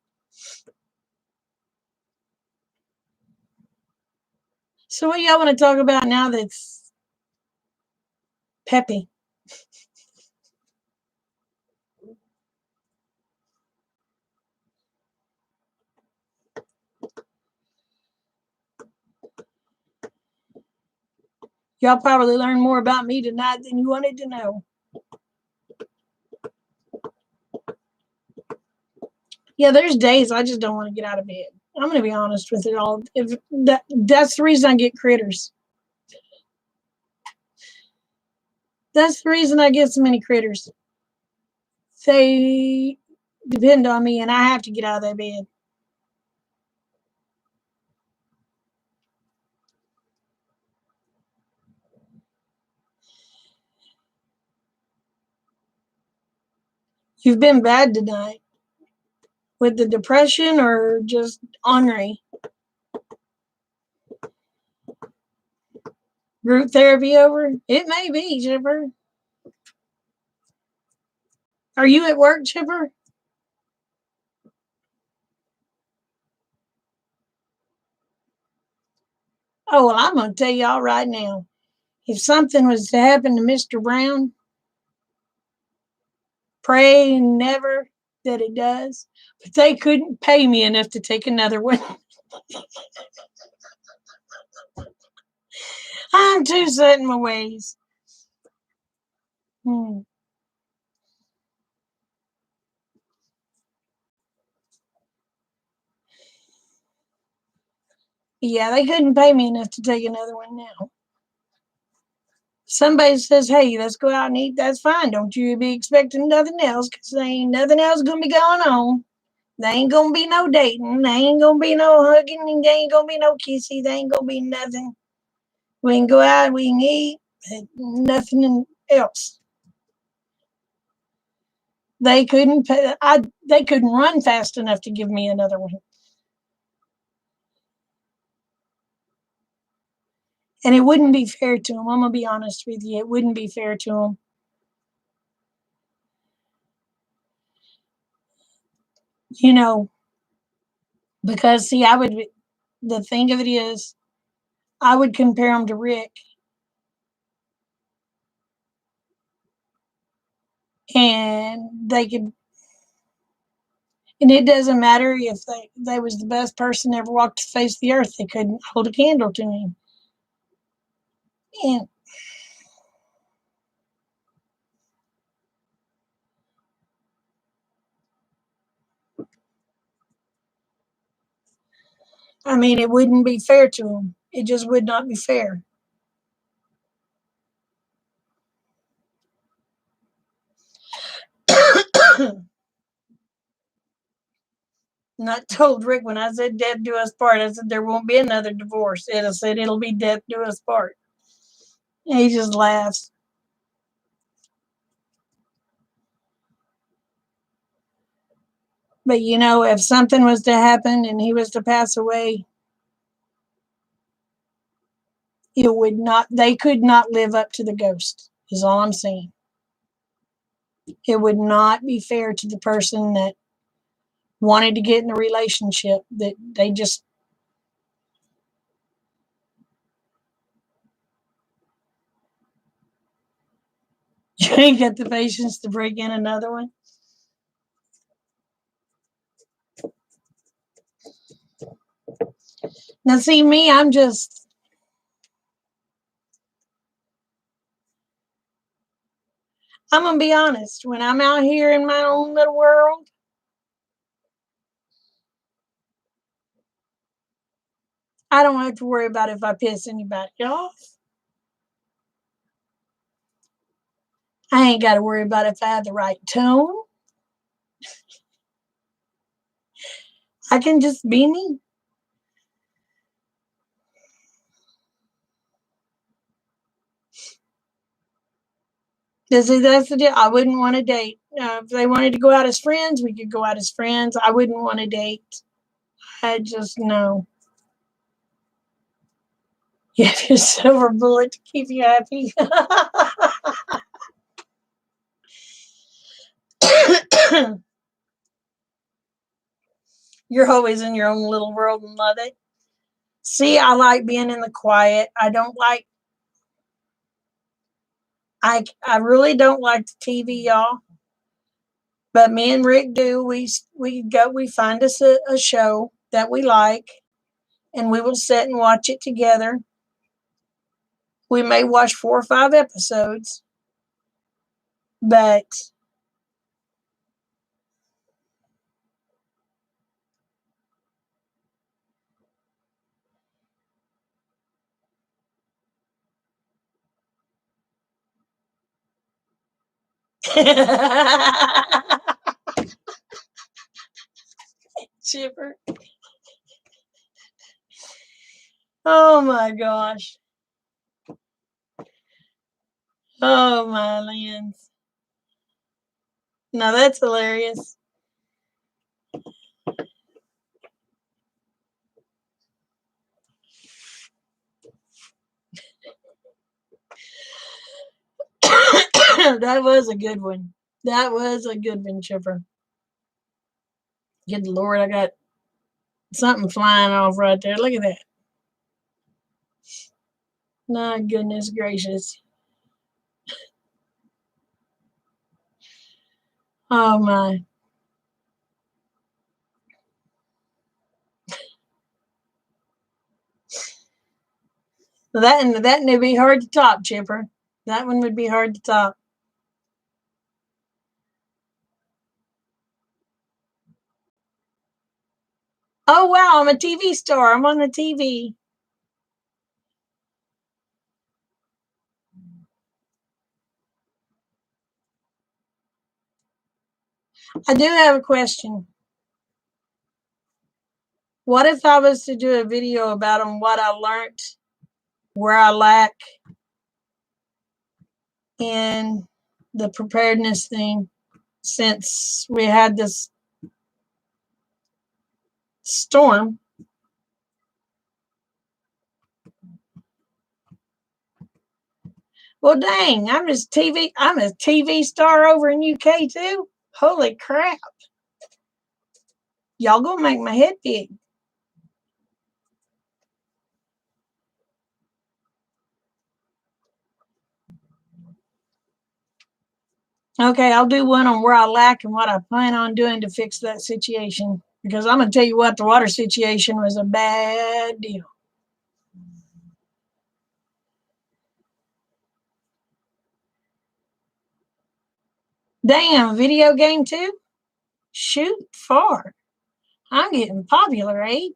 So what y'all want to talk about now that's peppy? Y'all probably learned more about me tonight than you wanted to know. Yeah, there's days I just don't want to get out of bed. I'm going to be honest with it all. That's the reason I get critters. That's the reason I get so many critters. They depend on me, and I have to get out of that bed. You've been bad tonight with the depression or just ornery. Group therapy over? It may be, Chipper. Are you at work, Chipper? Oh, well, I'm going to tell y'all right now. If something was to happen to Mr. Brown, pray never that it does. But they couldn't pay me enough to take another one. I'm too set in my ways. Hmm. Yeah, they couldn't pay me enough to take another one now. Somebody says, hey, let's go out and eat, that's fine. Don't you be expecting nothing else, because there ain't nothing else going to be going on. There ain't going to be no dating. There ain't going to be no hugging. And there ain't going to be no kissing. There ain't going to be nothing. We can go out and we can eat, but nothing else. They couldn't they couldn't run fast enough to give me another one. And it wouldn't be fair to them. I'm going to be honest with you. It wouldn't be fair to them. You know, because see, the thing of it is, I would compare them to Rick. And it doesn't matter if they was the best person ever walked the face of the earth. They couldn't hold a candle to him. And I mean, it wouldn't be fair to him. It just would not be fair. And I told Rick when I said death do us part, I said there won't be another divorce. I said it'll be death do us part. And he just laughs. But you know, if something was to happen and he was to pass away, it would not, they could not live up to the ghost, is all I'm saying. It would not be fair to the person that wanted to get in a relationship, that they just you ain't got the patience to break in another one. Now see me, I'm gonna be honest. When I'm out here in my own little world, I don't have to worry about if I piss anybody off. I ain't got to worry about if I have the right tone. I can just be me. That's the deal. I wouldn't want to date. If they wanted to go out as friends, we could go out as friends. I wouldn't want to date. I just know. You have your silver bullet to keep you happy. You're always in your own little world and love it. See, I like being in the quiet. I really don't like the TV, y'all. But me and Rick do. We find us a show that we like, and we will sit and watch it together. We may watch 4 or 5 episodes, but Chipper. Oh my gosh. Oh my lands. Now that's hilarious. That was a good one. That was a good one, Chipper. Good Lord, I got something flying off right there. Look at that. My goodness gracious. Oh my. That would be hard to top, Chipper. That one would be hard to top. Oh, wow, I'm a TV star. I'm on the TV. I do have a question. What if I was to do a video about on what I learned, where I lack in the preparedness thing since we had this storm? Well, dang, I'm a TV star over in UK too. Holy crap. Y'all gonna make my head big. Okay, I'll do one on where I lack and what I plan on doing to fix that situation. Because I'm gonna tell you what, the water situation was a bad deal. Damn, video game too? Shoot far. I'm getting popular, eh?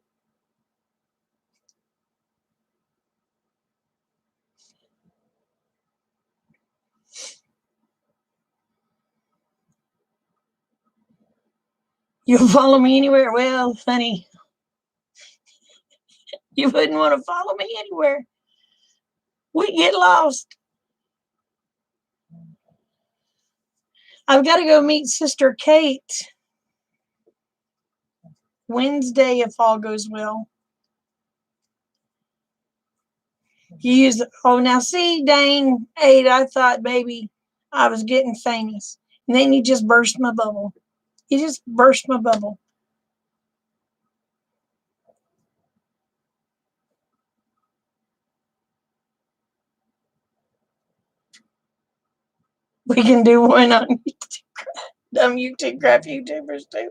You'll follow me anywhere? Well, honey, you wouldn't want to follow me anywhere. We get lost. I've got to go meet Sister Kate Wednesday if all goes well. You use now see, dang, Ada, I thought, baby, I was getting famous. And then you just burst my bubble. You just burst my bubble. We can do one on YouTube. Dumb YouTube crap YouTubers too.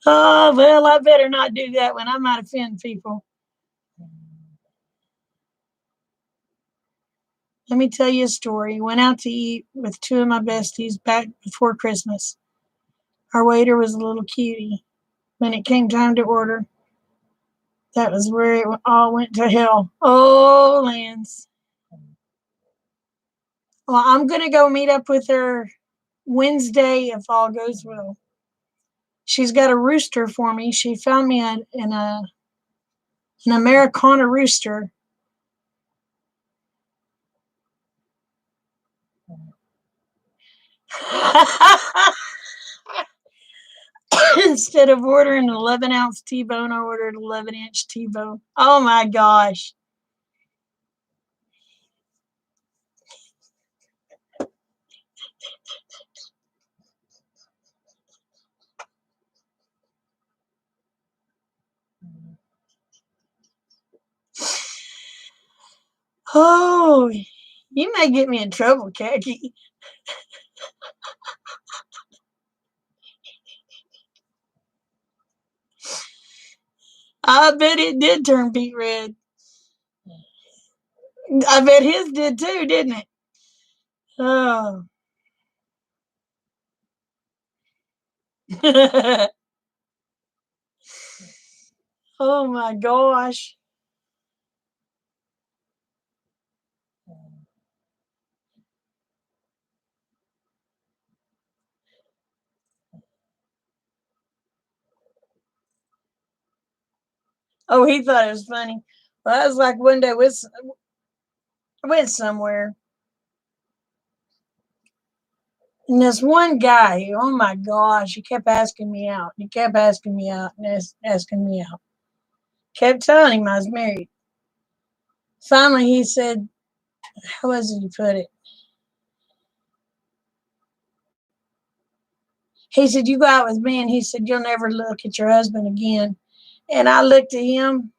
Oh, well, I better not do that one. I might offend people. Let me tell you a story. Went out to eat with two of my besties back before Christmas. Our waiter was a little cutie. When it came time to order, that was where it all went to hell. Oh, Lance. Well, I'm going to go meet up with her Wednesday if all goes well. She's got a rooster for me. She found me an Americana rooster. Instead of ordering an 11-ounce T-bone, I ordered 11-inch T-bone. Oh my gosh. Oh, you may get me in trouble, Khaki. I bet it did turn beet red. I bet his did too, didn't it? Oh. Oh my gosh. Oh, he thought it was funny. Well, that was like one day we went somewhere. And this one guy, oh my gosh, he kept asking me out. He kept asking me out and asking me out. Kept telling him I was married. Finally, he said, how was it he put it? He said, you go out with me. And he said, you'll never look at your husband again. And I looked at him,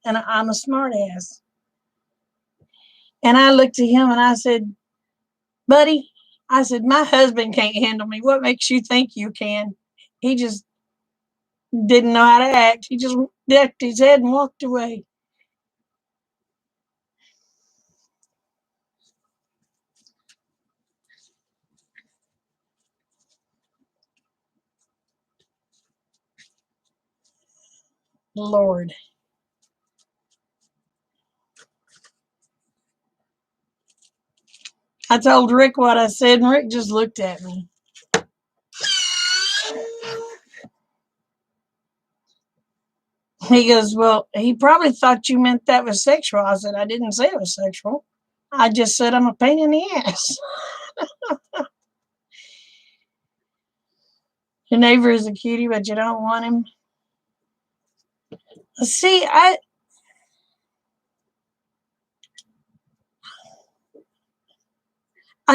and I'm a smart ass. And I looked at him and I said, buddy, I said, my husband can't handle me. What makes you think you can? He just didn't know how to act. He just ducked his head and walked away. Lord. I told Rick what I said, and Rick just looked at me. He goes, well, he probably thought you meant that was sexual. I said, I didn't say it was sexual. I just said I'm a pain in the ass. Your neighbor is a cutie, but you don't want him. See, I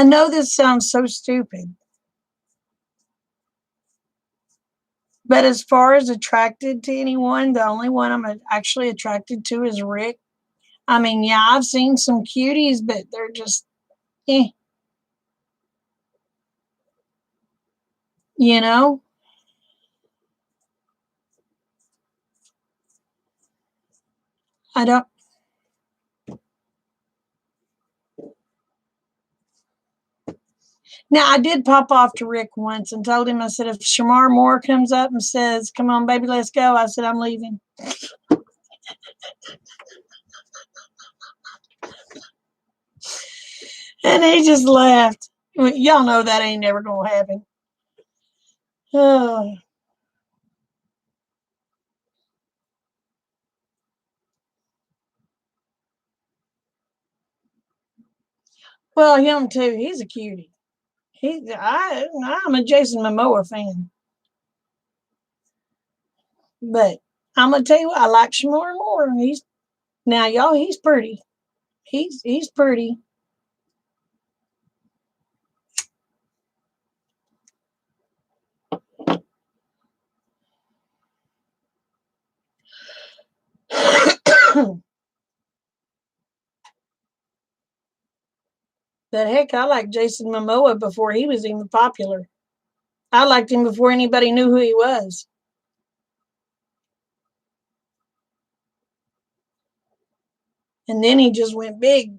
know this sounds so stupid, but as far as attracted to anyone, the only one I'm actually attracted to is Rick. I mean, yeah, I've seen some cuties, but they're just, eh, you know? I don't. Now, I did pop off to Rick once and told him, I said, if Shamar Moore comes up and says, come on, baby, let's go, I said, I'm leaving. And he just laughed. Y'all know that ain't never going to happen. Oh. Well, him too. He's a cutie. I'm a Jason Momoa fan. But I'm going to tell you what, I like Shamar Moore. Now, y'all, he's pretty. He's pretty. But heck, I liked Jason Momoa before he was even popular. I liked him before anybody knew who he was. And then he just went big.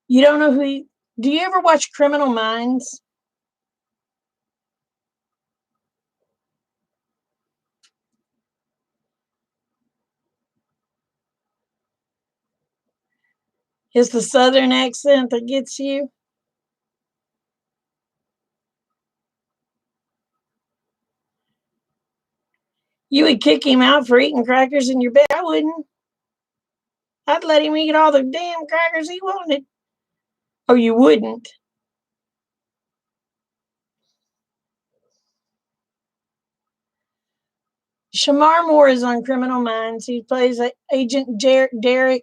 You don't know who he. Do you ever watch Criminal Minds? It's the Southern accent that gets you. You would kick him out for eating crackers in your bed. I wouldn't. I'd let him eat all the damn crackers he wanted. Oh, you wouldn't? Shamar Moore is on Criminal Minds. He plays Agent Derek.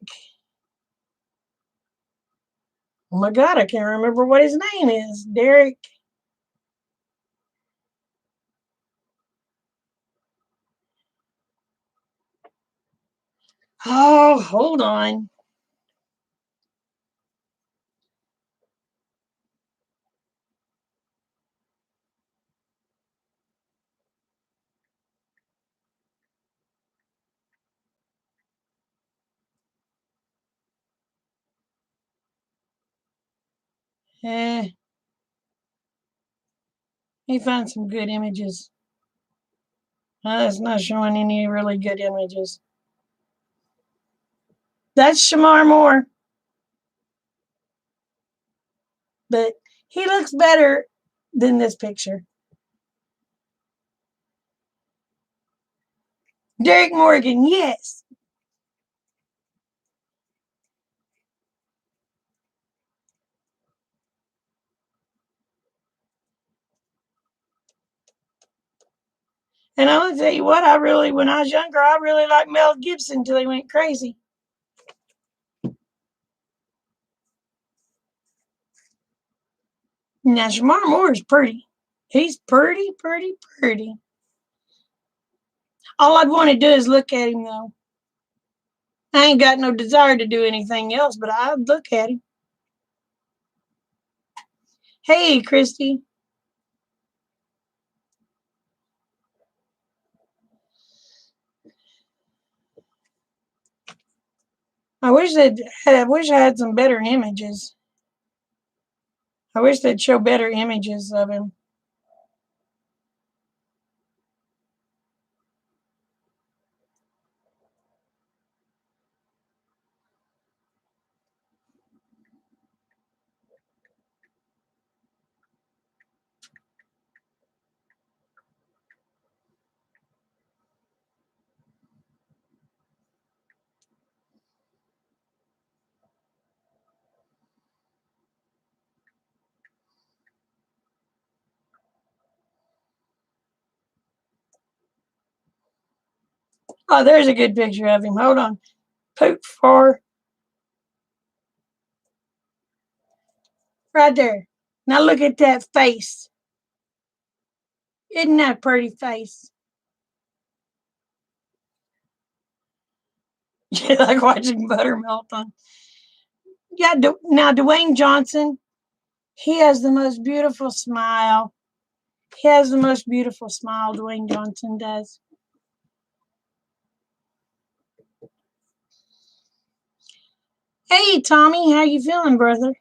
Oh my God, I can't remember what his name is. Derek. Oh, hold on. Eh, he found some good images. It's not showing any really good images. That's Shamar Moore. But he looks better than this picture. Derek Morgan, yes. And I'm gonna tell you what, when I was younger, I really liked Mel Gibson until he went crazy. Now Shamar Moore is pretty. He's pretty, pretty, pretty. All I'd want to do is look at him though. I ain't got no desire to do anything else, but I'd look at him. Hey, Christy. I wish I had some better images. I wish they'd show better images of him. Oh, there's a good picture of him. Hold on. Poop for right there. Now look at that face. Isn't that a pretty face? You like watching butter melt on. Yeah, now Dwayne Johnson, he has the most beautiful smile. He has the most beautiful smile, Dwayne Johnson does. Hey, Tommy, how you feeling, brother?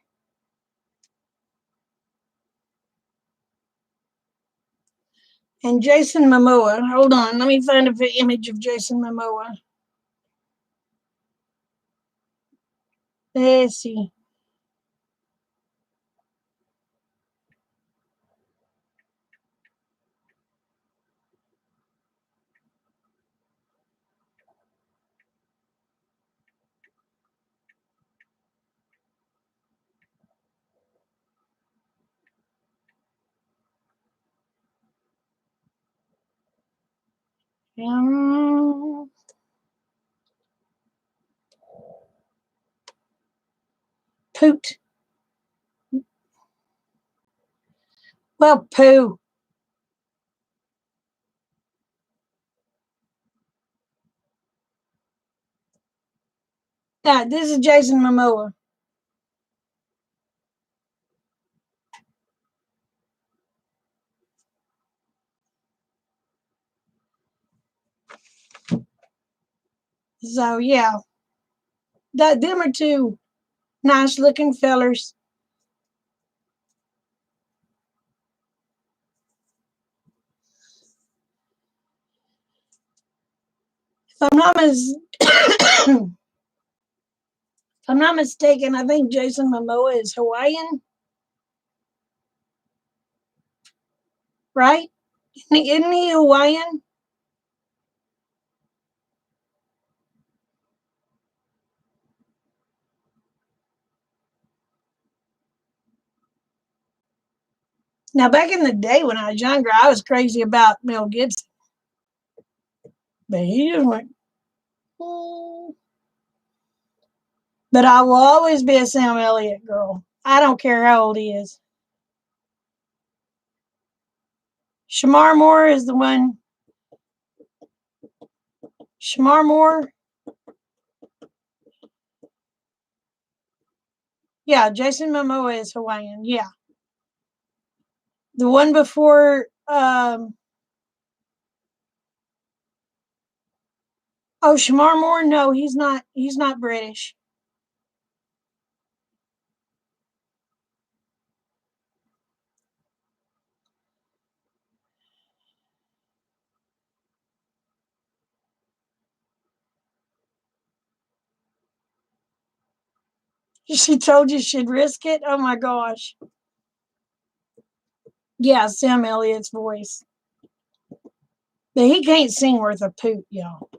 And Jason Momoa. Hold on, let me find an image of Jason Momoa. Let's see. Poot. Well, poo. This is Jason Momoa. So yeah, them are two nice looking fellers. If I'm not if I'm not mistaken, I think Jason Momoa is Hawaiian, right? Isn't he Hawaiian? Now, back in the day when I was younger, I was crazy about Mel Gibson, but he just went. "Mm." But I will always be a Sam Elliott girl. I don't care how old he is. Shamar Moore is the one. Shamar Moore. Yeah, Jason Momoa is Hawaiian. Yeah. The one before. Oh, Shamar Moore. No, he's not. He's not British. She told you she'd risk it. Oh my gosh. Yeah, Sam Elliott's voice. But he can't sing worth a poot, y'all.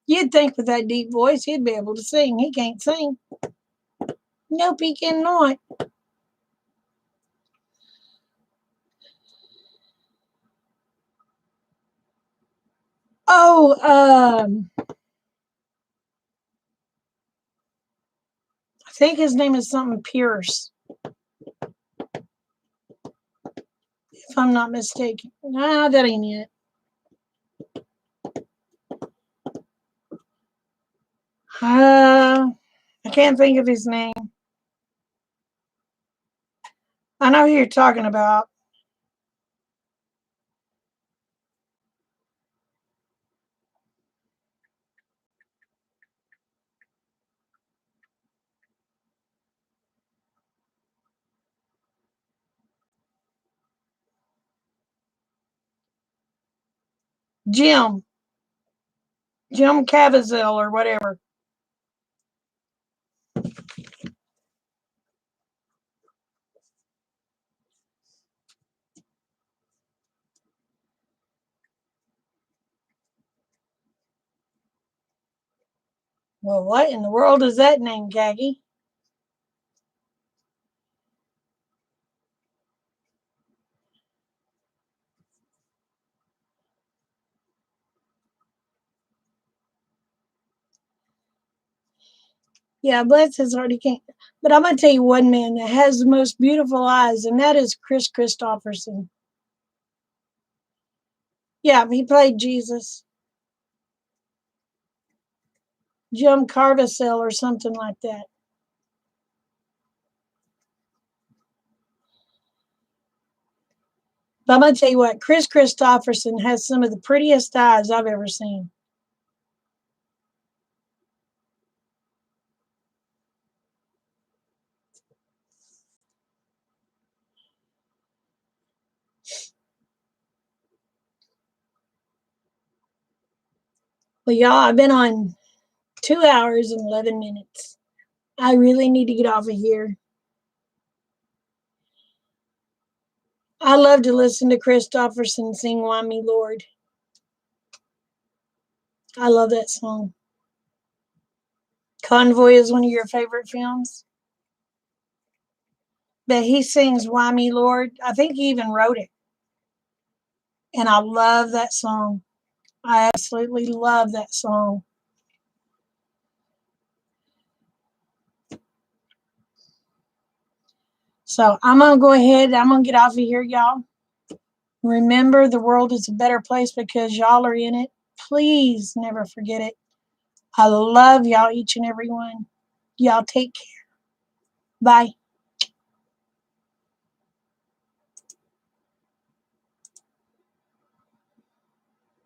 You'd think with that deep voice he'd be able to sing. He can't sing. Nope, he cannot. Oh, I think his name is something Pierce, if I'm not mistaken. No, that ain't it. I can't think of his name. I know who you're talking about. Jim Caviezel or whatever. Well, what in the world is that name, Gaggy? Yeah, bless his heart, he can't. But I'm going to tell you one man that has the most beautiful eyes, and that is Chris Christopherson. Yeah, he played Jesus. Jim Carvacell or something like that. But I'm going to tell you what, Chris Christopherson has some of the prettiest eyes I've ever seen. Well, y'all, I've been on 2 hours and 11 minutes. I really need to get off of here. I love to listen to Christopherson sing Why Me Lord. I love that song. Convoy is one of your favorite films. But he sings Why Me Lord. I think he even wrote it. And I love that song. I absolutely love that song. So I'm going to go ahead. I'm going to get off of here, y'all. Remember, the world is a better place because y'all are in it. Please never forget it. I love y'all, each and every one. Y'all take care. Bye.